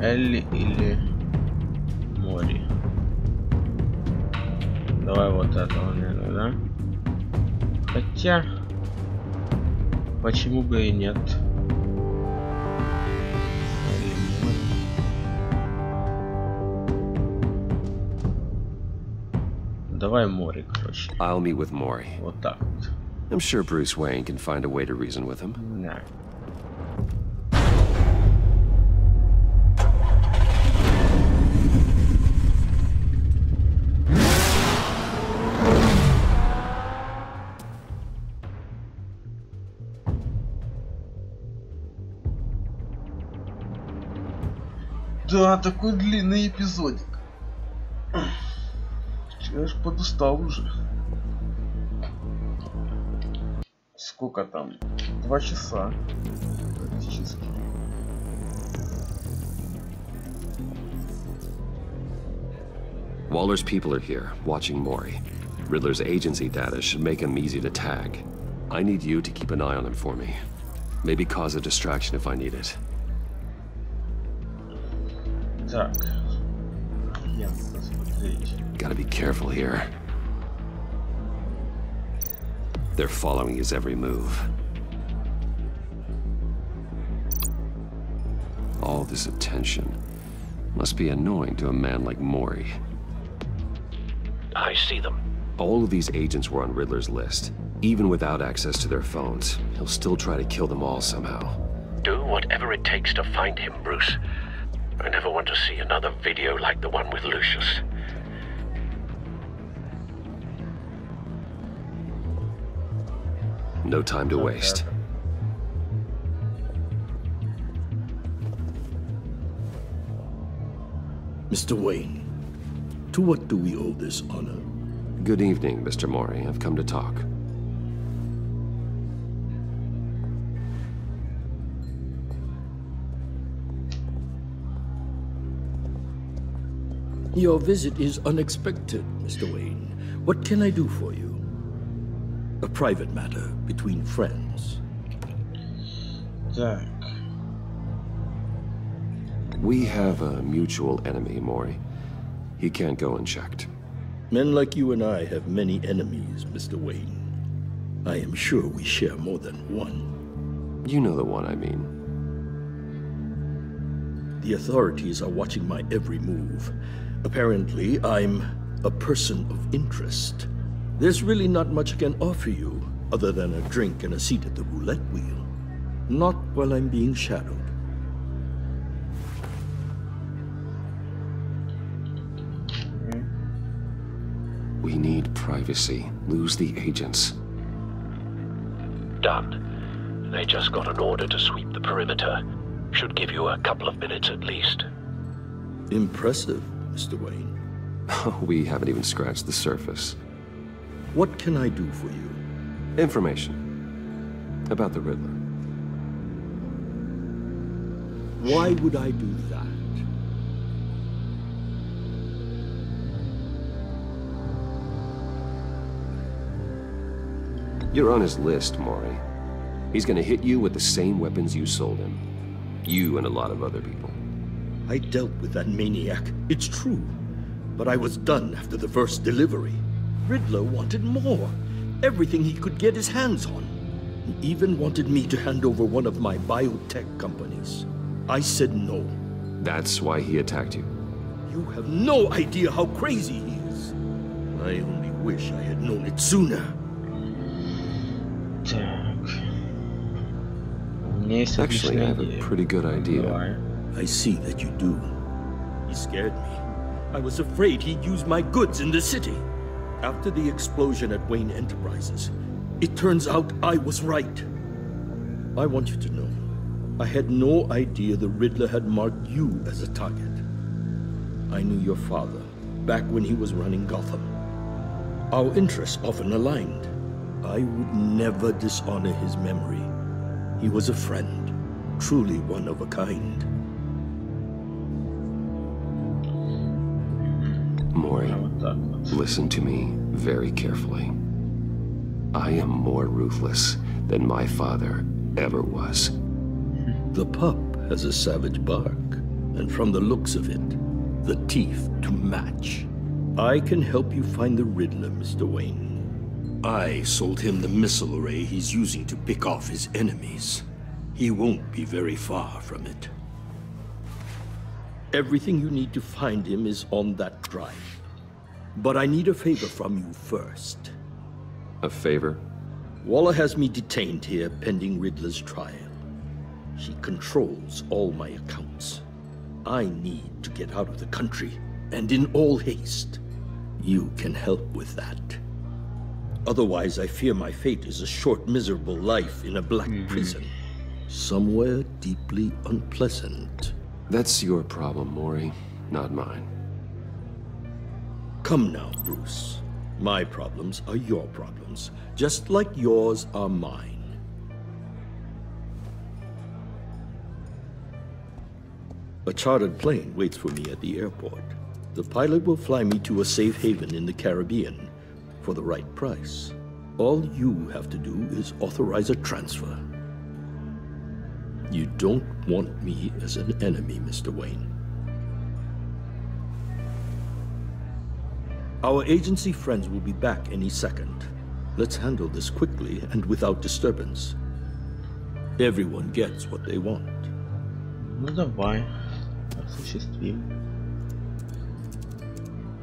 Элли или Мори. Давай вот этого, наверное, да? Хотя, почему бы и нет? Давай Мори, короче. I'll meet with Mori. Вот так вот. I'm sure Bruce Wayne can find a way to reason with him. Да. Да, такой длинный эпизодик. Я ж подустал уже. Сколько там? 2 часа. Практически. Waller's people are here, watching Mori. Riddler's agency data should make him easy to tag. I need you to keep an eye on him for me. Maybe cause a distraction if I need it. Так. Я посмотреть. Gotta be careful here. They're following his every move. All this attention must be annoying to a man like Mori. I see them. All of these agents were on Riddler's list. Even without access to their phones, he'll still try to kill them all somehow. Do whatever it takes to find him, Bruce. I never want to see another video like the one with Lucius. No time to waste. Mr. Wayne, to what do we owe this honor? Good evening, Mr. Mori. I've come to talk. Your visit is unexpected, Mr. Wayne. What can I do for you? A private matter between friends. Так. We have a mutual enemy, Mori. He can't go unchecked. Men like you and I have many enemies, Mr. Wayne. I am sure we share more than one. You know the one I mean. The authorities are watching my every move. Apparently, I'm a person of interest. There's really not much I can offer you, other than a drink and a seat at the roulette wheel. Not while I'm being shadowed. We need privacy. Lose the agents. Done. They just got an order to sweep the perimeter. Should give you a couple of minutes at least. Impressive, Mr. Wayne. We haven't even scratched the surface. What can I do for you? Information. About the Riddler. Why would I do that? You're on his list, Maury. He's gonna hit you with the same weapons you sold him. You and a lot of other people. I dealt with that maniac, it's true. But I was done after the first delivery. Riddler wanted more. Everything he could get his hands on. He even wanted me to hand over one of my biotech companies. I said no. That's why he attacked you? You have no idea how crazy he is. I only wish I had known it sooner. Actually, I have a pretty good idea. I see that you do. He scared me. I was afraid he'd use my goods in the city. After the explosion at Wayne Enterprises, it turns out I was right. I want you to know, I had no idea the Riddler had marked you as a target. I knew your father back when he was running Gotham. Our interests often aligned. I would never dishonor his memory. He was a friend, truly one of a kind. Maury, listen to me very carefully. I am more ruthless than my father ever was. The pup has a savage bark, and from the looks of it, the teeth to match. I can help you find the Riddler, Mr. Wayne. I sold him the missile array he's using to pick off his enemies. He won't be very far from it. Everything you need to find him is on that drive. But I need a favor from you first. A favor? Waller has me detained here pending Riddler's trial. She controls all my accounts. I need to get out of the country, and in all haste. You can help with that. Otherwise, I fear my fate is a short, miserable life in a black prison. Somewhere deeply unpleasant. That's your problem, Maury, not mine. Come now, Bruce. My problems are your problems, just like yours are mine. A chartered plane waits for me at the airport. The pilot will fly me to a safe haven in the Caribbean for the right price. All you have to do is authorize a transfer. You don't want me as an enemy, Mr. Wayne. Our agency friends will be back any second. Let's handle this quickly and without disturbance. Everyone gets what they want. Ну давай, осуществим.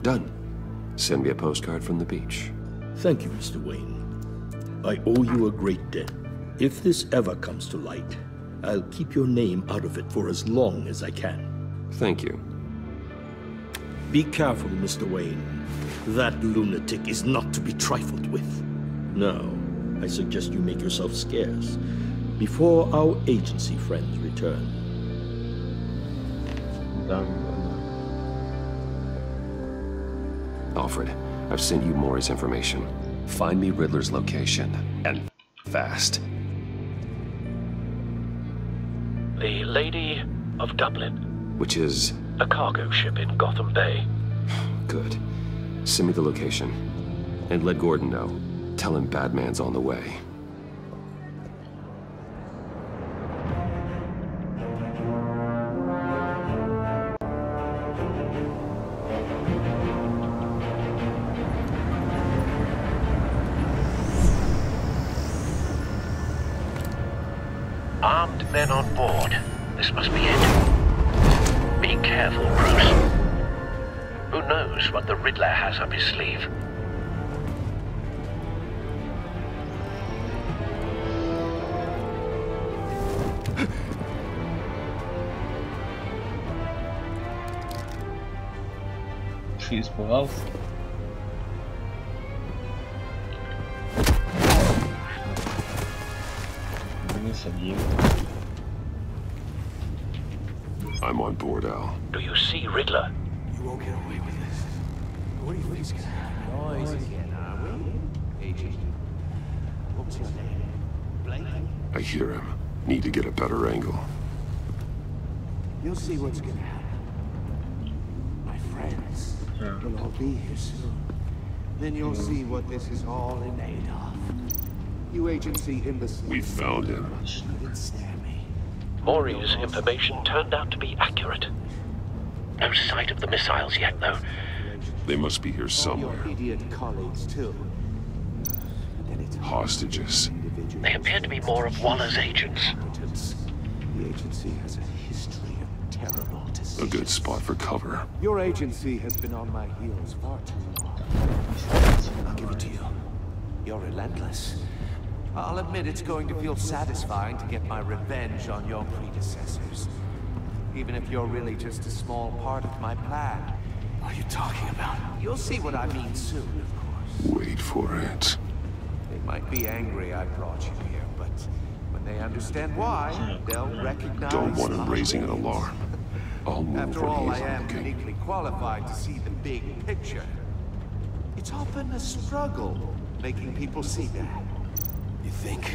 Done. Send me a postcard from the beach. Thank you, Mr. Wayne. I owe you a great debt. If this ever comes to light, I'll keep your name out of it for as long as I can. Thank you. Be careful, Mr. Wayne. That lunatic is not to be trifled with. Now, I suggest you make yourself scarce before our agency friends return. Alfred, I've sent you Maury's information. Find me Riddler's location, and fast. The Lady of Dublin. Which is? A cargo ship in Gotham Bay. Good. Send me the location. And let Gordon know. Tell him Batman's on the way. Armed men on board. This must be it. Be careful, Bruce. Who knows what the Riddler has up his sleeve? Испугался. I'm on board, Al. Do you see Riddler? You won't get away with this. What do you think is gonna happen? Noise again, are we? Agent. What's your name? Blake? I hear him. Need to get a better angle. You'll see what's gonna happen. My friends will all be here soon. Then you'll see what this is all in aid of. You agency imbeciles. We found him. You didn't snare me. Maury's information turned out to be accurate. No sight of the missiles yet, though. They must be here somewhere. All your idiot colleagues, too. Hostages. They appear to be more of Waller's agents. The agency has a history of terrible decisions. A good spot for cover. Your agency has been on my heels far too long. I'll give it to you. You're relentless. I'll admit it's going to feel satisfying to get my revenge on your predecessors. Even if you're really just a small part of my plan. What are you talking about? You'll see what I mean soon, of course. Wait for it. They might be angry I brought you here, but when they understand why, they'll recognize... Don't want him raising an alarm. I'll move After when all, I he's am looking. uniquely qualified to see the big picture. It's often a struggle making people see that. You think?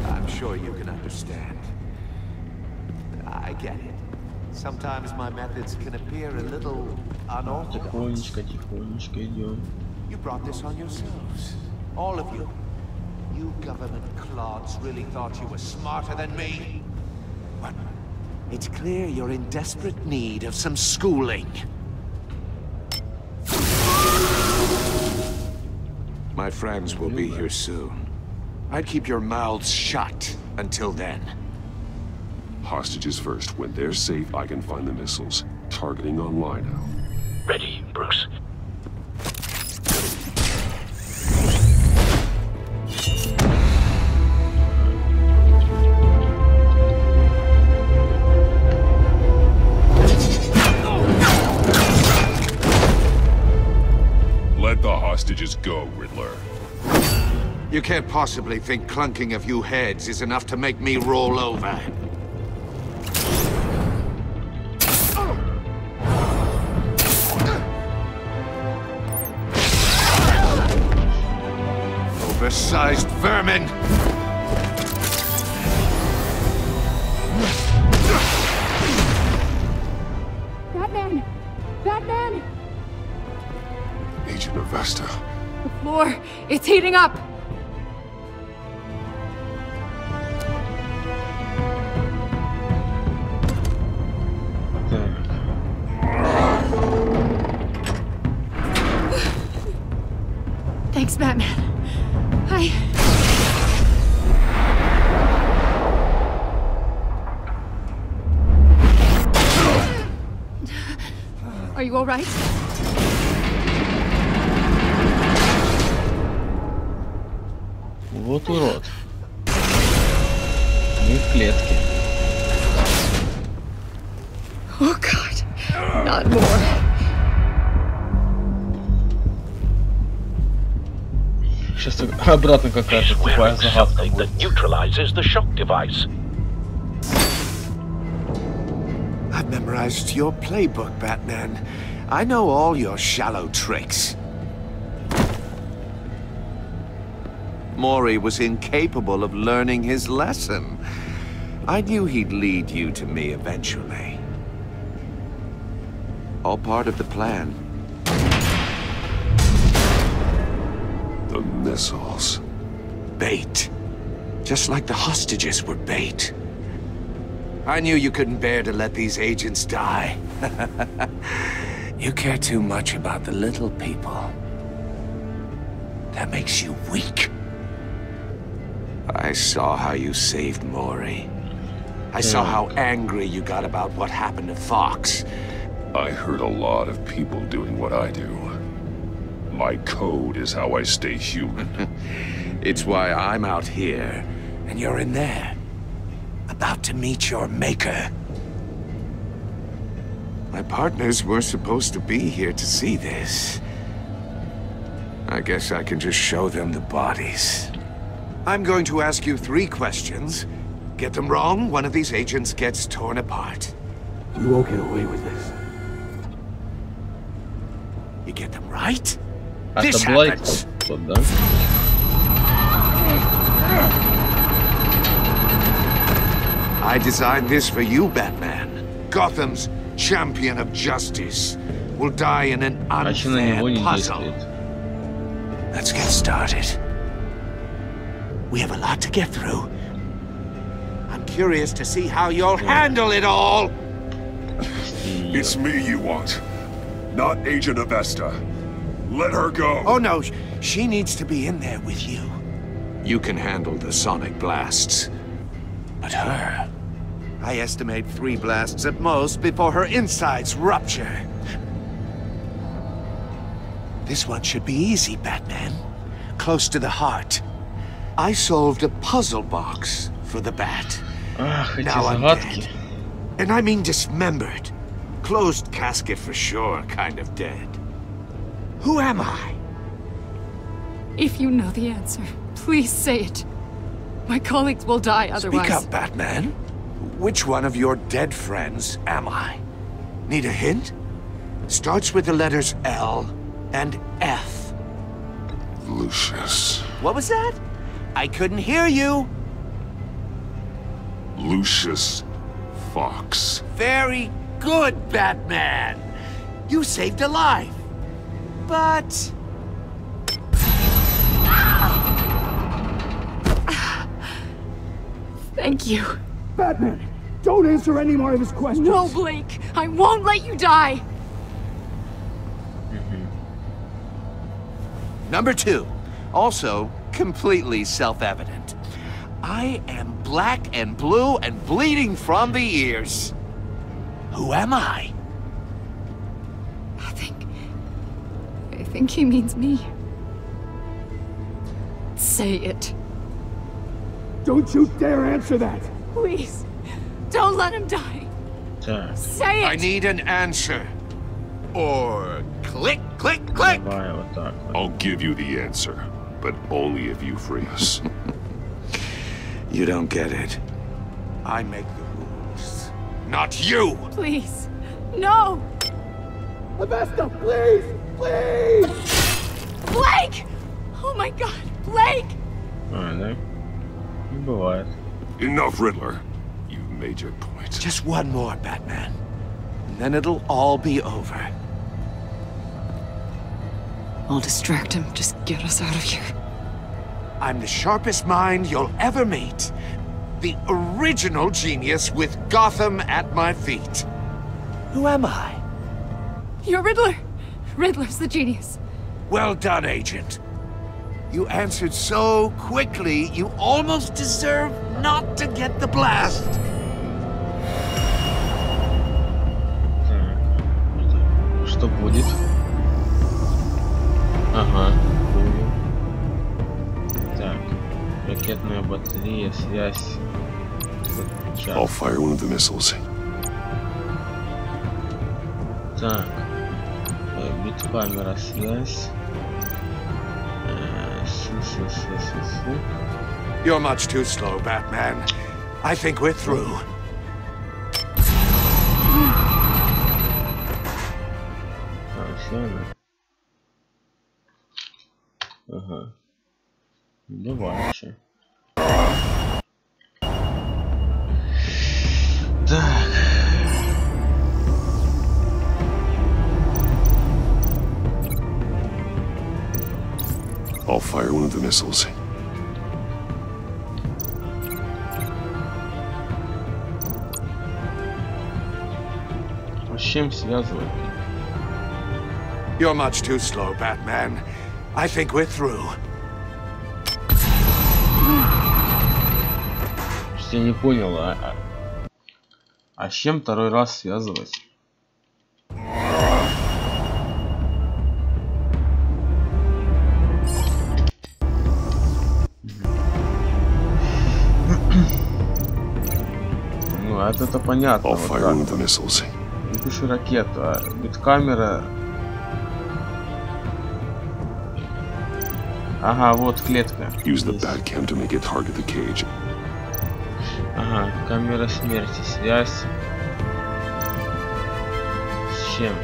I'm sure you can understand. I get it. Sometimes my methods can appear a little unorthodox. Тихонечко идем. You brought this on yourselves. All of you. You government clods really thought you were smarter than me? But it's clear you're in desperate need of some schooling. My friends will be here soon. I'd keep your mouths shut until then. Hostages first. When they're safe, I can find the missiles. Targeting online now. Ready, Bruce. Let the hostages go, Riddler. You can't possibly think clunking a few heads is enough to make me roll over. Oversized vermin! Batman! Batman! Agent Avesta. The floor, it's heating up! Thanks, Batman. Are you all right? Вот урод. Мы в клетке. Oh God, not more. Сейчас обратно какая-то тупая загадка будет. That neutralizes the shock device. I've memorized your playbook, Batman. I know all your shallow tricks. Maury was incapable of learning his lesson. I knew he'd lead you to me eventually. All part of the plan. The missiles. Bait. Just like the hostages were bait. I knew you couldn't bear to let these agents die. You care too much about the little people. That makes you weak. I saw how you saved Maury. I saw how angry you got about what happened to Fox. I heard a lot of people doing what I do. My code is how I stay human. It's why I'm out here, and you're in there. About to meet your maker. My partners were supposed to be here to see this. I guess I can just show them the bodies. I'm going to ask you 3 questions, Get them wrong, one of these agents gets torn apart. You won't get away with this. You get them right? This happens. I designed this for you, Batman. Gotham's champion of justice will die in an unfair puzzle. Let's get started. We have a lot to get through. I'm curious to see how you'll handle it all. It's me you want, not Agent Avesta. Let her go. Oh no, she needs to be in there with you. You can handle the sonic blasts. But her... I estimate 3 blasts at most before her insides rupture. This one should be easy, Batman. Close to the heart. I solved a puzzle box for the Bat. Now I'm dead. And I mean dismembered. Closed casket for sure, kind of dead. Who am I? If you know the answer, please say it. My colleagues will die otherwise. Speak up, Batman. Which one of your dead friends am I? Need a hint? Starts with the letters L and F. Lucius. What was that? I couldn't hear you. Lucius Fox. Very good, Batman. You saved a life. But... Thank you. Batman, don't answer any more of his questions. No, Blake. I won't let you die. Number 2. Also, completely self-evident. I am black and blue and bleeding from the ears. Who am I? I think he means me. Say it. Don't you dare answer that! Please, don't let him die. Say it! I need an answer. Or click, click, click! I'll give you the answer, but only if you free us. You don't get it. I make the rules, not you! Please, no! Avesta, please! Please! Blake! Oh my God, Blake! Enough, Riddler. You've made your point. Just one more, Batman. And then it'll all be over. I'll distract him. Just get us out of here. I'm the sharpest mind you'll ever meet. The original genius with Gotham at my feet. Who am I? You're Riddler. Riddler's the genius. Well done, Agent. You answered so quickly, you almost deserve not to get the blast. Что будет? Ага. Так. Ракетная батарея, связь. I'll fire one of the missiles. Так. Бит-камера, связь. You're much too slow, Batman. I think we're through. Ага. Давай еще. Так. I'll fire one of the missiles. С чем связывать? You're much too slow, Batman. I think we're through. Я не понял, а с чем второй раз связывать? Ну, это понятно. Вот выпущу ракету, а бит-камера... Ага, вот клетка. Use the Batcam to make it target the cage. Ага, камера смерти, связь. С чем?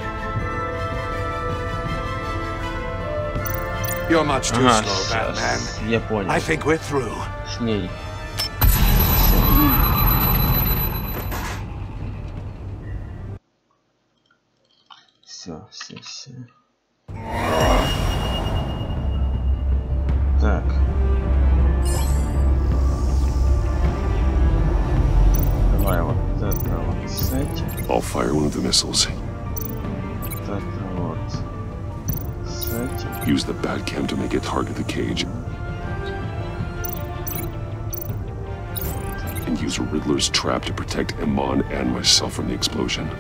You're much too Ага, slow, Batman. я понял. I think we're through. С ней. Все. Так. Давай вот это вот с этим. I'll fire one of the missiles. Вот это вот с этим. Use the Batcam to make it target the cage. And use Riddler's trap to protect Iman and myself from the explosion.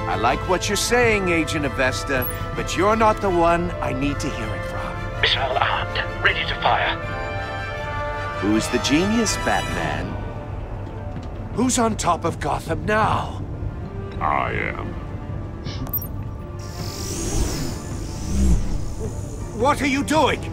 I like what you're saying, Agent Avesta, but you're not the one I need to hear it from. Missile armed, ready to fire. Who's the genius, Batman? Who's on top of Gotham now? I am. What are you doing?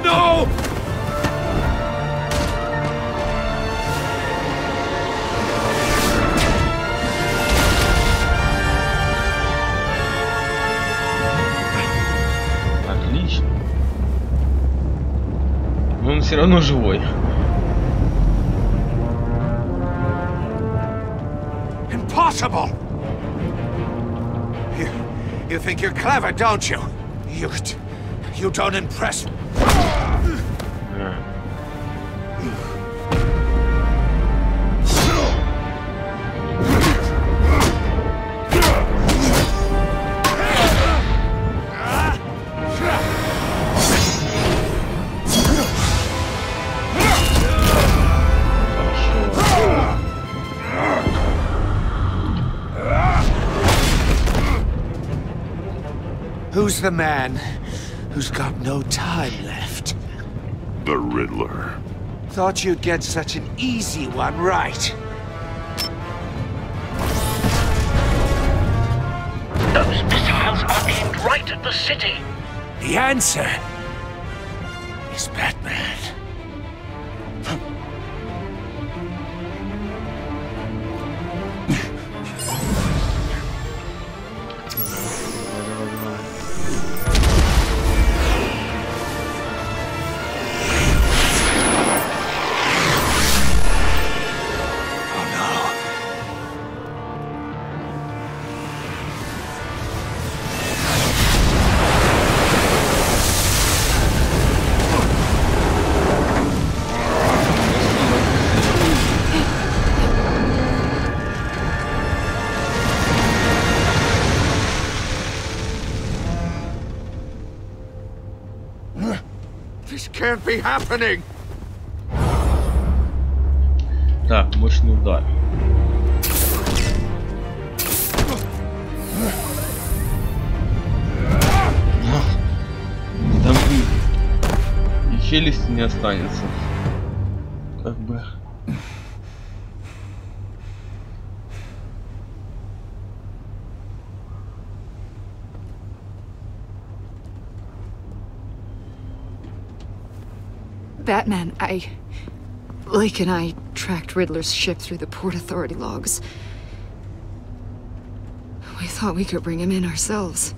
No! Отлично. Но он все равно живой. Impossible! You think you're clever, don't you? You don't impress me. Who's the man who's got no time left? The Riddler. Thought you'd get such an easy one right. Those missiles are aimed right at the city. The answer is Batman. This can't be happening. Так, мощный удар. Там и челюсти не останется. Как бы. Batman, Blake and I tracked Riddler's ship through the Port Authority logs. We thought we could bring him in ourselves.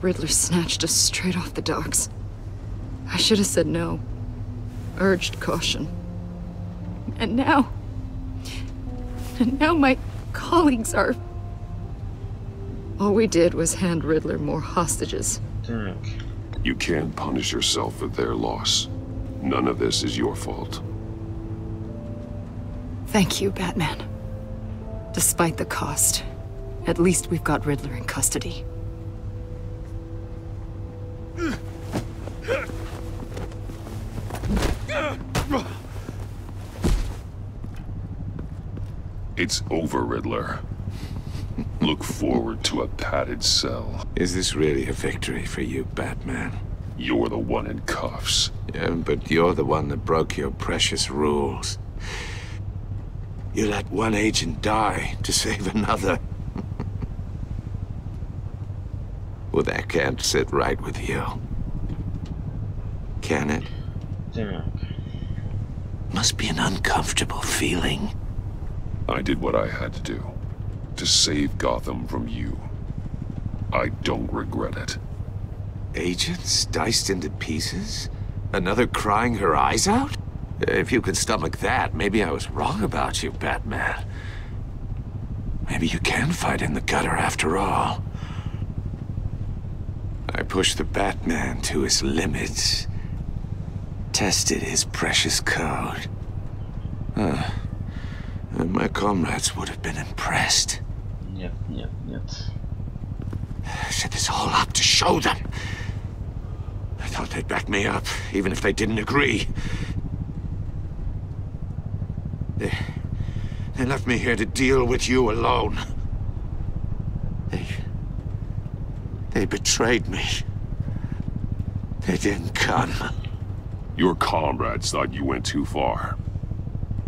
Riddler snatched us straight off the docks. I should have said no. Urged caution. And now my colleagues are... All we did was hand Riddler more hostages. You can't punish yourself for their loss. None of this is your fault. Thank you, Batman. Despite the cost, at least we've got Riddler in custody. It's over, Riddler. Look forward to a padded cell. Is this really a victory for you, Batman? You're the one in cuffs. Yeah, but you're the one that broke your precious rules. You let one agent die to save another. Well, that can't sit right with you. Can it? Yeah. Must be an uncomfortable feeling. I did what I had to do. To save Gotham from you. I don't regret it. Agents diced into pieces? Another crying her eyes out? If you could stomach that, maybe I was wrong about you, Batman. Maybe you can fight in the gutter after all. I pushed the Batman to his limits. Tested his precious code. And my comrades would have been impressed. Нет. I set this all up to show them. I thought they'd back me up, even if they didn't agree. They left me here to deal with you alone. They betrayed me. They didn't come. Your comrades thought you went too far.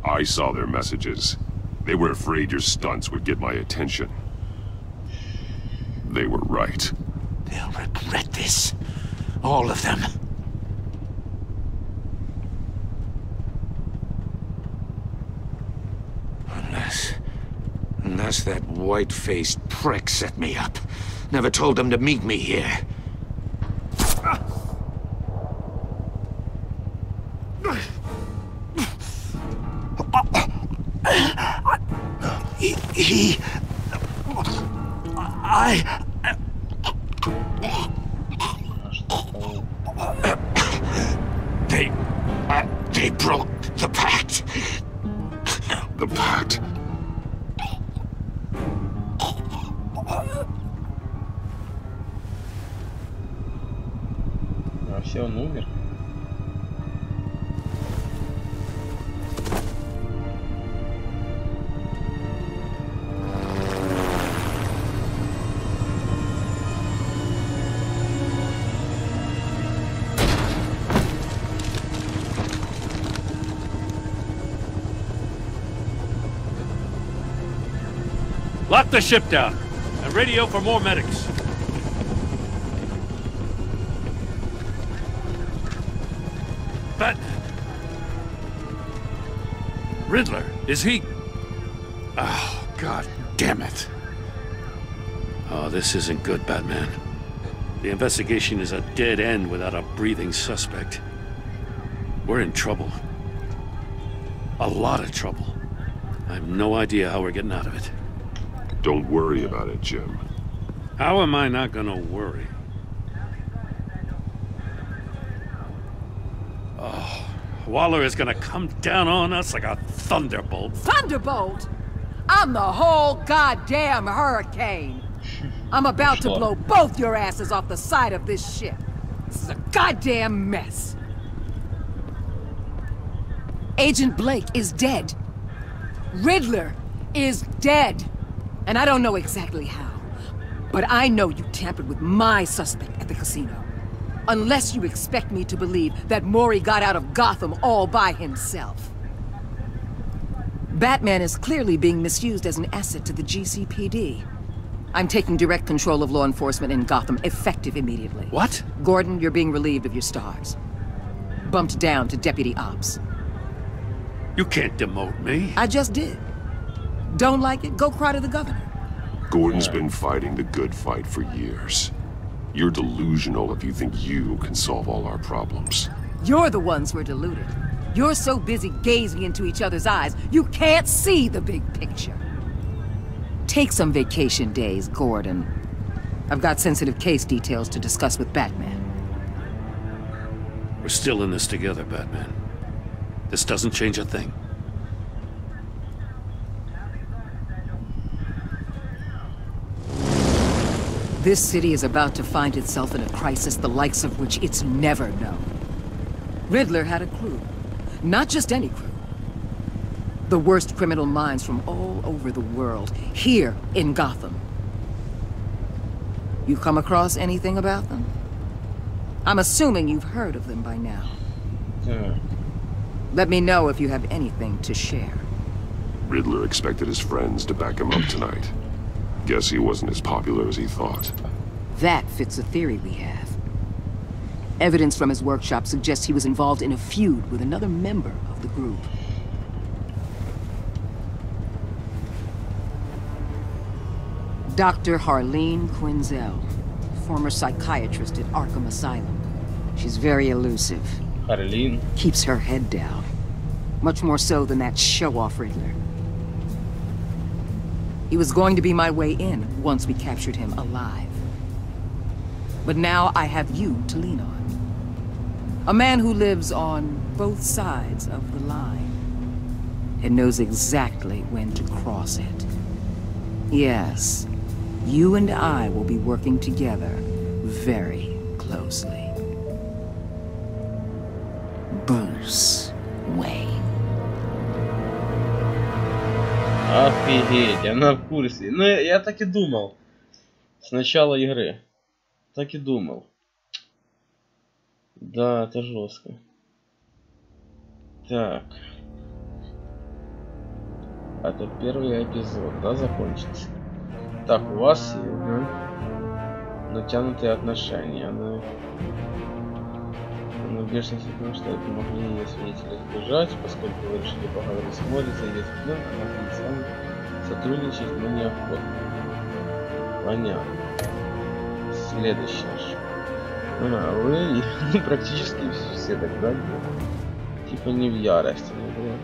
I saw their messages. They were afraid your stunts would get my attention. They were right. They'll regret this. All of them. Unless that white-faced prick set me up. Never told them to meet me here. They broke the pact. The pact? Вообще он умер. Lock the ship down and radio for more medics. Batman. Riddler, is he? Oh, God damn it. Oh, this isn't good, Batman. The investigation is a dead end without a breathing suspect. We're in trouble. A lot of trouble. I have no idea how we're getting out of it. Don't worry about it, Jim. How am I not gonna worry? Oh, Waller is gonna come down on us like a thunderbolt. Thunderbolt? I'm the whole goddamn hurricane. I'm about to blow both your asses off the side of this ship. This is a goddamn mess. Agent Blake is dead. Riddler is dead. And I don't know exactly how, but I know you tampered with my suspect at the casino. Unless you expect me to believe that Mori got out of Gotham all by himself. Batman is clearly being misused as an asset to the GCPD. I'm taking direct control of law enforcement in Gotham, effective immediately. What? Gordon, you're being relieved of your stars. Bumped down to Deputy Ops. You can't demote me. I just did. Don't like it? Go cry to the governor. Gordon's been fighting the good fight for years. You're delusional if you think you can solve all our problems. You're the ones who are deluded. You're so busy gazing into each other's eyes, you can't see the big picture. Take some vacation days, Gordon. I've got sensitive case details to discuss with Batman. We're still in this together, Batman. This doesn't change a thing. This city is about to find itself in a crisis the likes of which it's never known. Riddler had a crew. Not just any crew. The worst criminal minds from all over the world, here in Gotham. You come across anything about them? I'm assuming you've heard of them by now. Yeah. Let me know if you have anything to share. Riddler expected his friends to back him up tonight. Guess he wasn't as popular as he thought. That fits a theory we have. Evidence from his workshop suggests he was involved in a feud with another member of the group. Dr. Harleen Quinzel, former psychiatrist at Arkham Asylum. She's very elusive. Harleen keeps her head down. Much more so than that show-off Riddler. He was going to be my way in once we captured him alive. But now I have you to lean on. A man who lives on both sides of the line and knows exactly when to cross it. Yes, you and I will be working together very closely. Bruce Wayne. Офигеть, она в курсе. Ну, я так и думал. С начала игры. Так и думал. Да, это жестко. Так. Это первый эпизод, да, закончился? Так, у вас натянутые отношения. Она бешенство, потому что это могли ее свидетели избежать, поскольку вы решили поговорить с Моррисом, если она будет с вами сотрудничать, но неохотно. Понятно. Следующее. Вы практически все так, да? Типа не в ярости, например.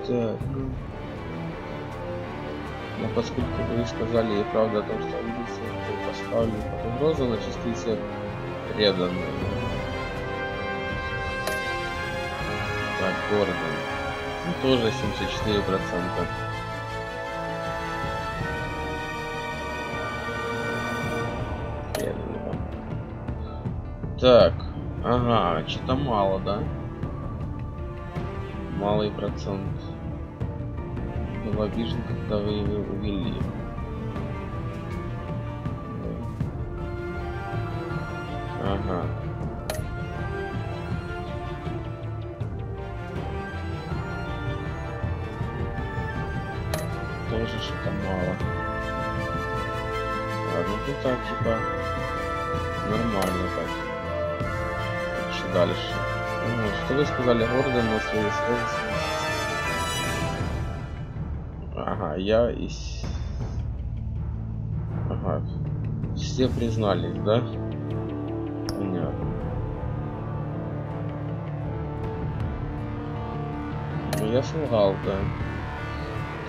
Так, но поскольку вы сказали ей правду о том, что амбиции поставлены под угрозу, она чувствует себя преданной. Так, Гордон. Ну, тоже 74%. Так, ага, что-то мало, да? Малый процент. Был обижен, когда вы его увели. Ага. Тоже что-то мало. Ладно, ну так, типа, нормально так. Что дальше? Что вы сказали Гордону на своей связи? Ага, я и... Ага. Все признались, да? Понятно. Ну, я солгал, да.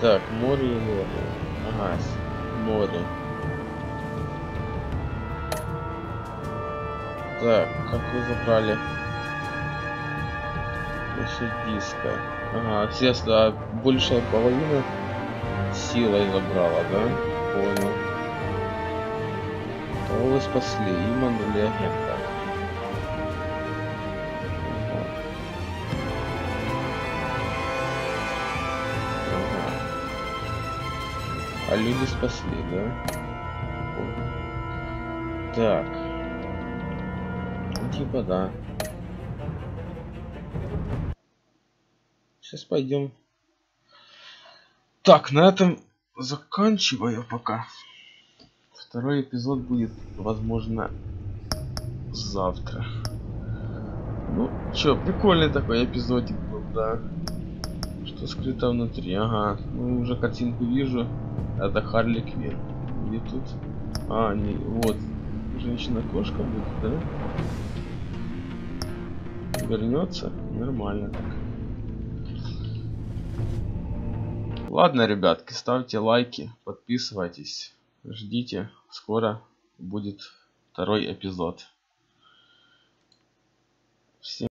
Так, море и море. Ага, море. Так, как вы забрали насчет диска? Ага, естественно, большая половина силой забрала, да? Понял. Кого вы спасли? Иман или агента? Ага. Ага. А люди спасли, да? Понял. Так. Типа да. Сейчас пойдем. Так, на этом заканчиваю пока. Второй эпизод будет, возможно, завтра. Ну, чё, прикольный такой эпизодик был, да. Что скрыто внутри, ага. Ну, уже картинку вижу. Это Харли Квинн. Где тут? А, не, вот. Женщина-кошка будет, да? Вернется? Нормально так. Ладно, ребятки, ставьте лайки, подписывайтесь, ждите, скоро будет второй эпизод. Всем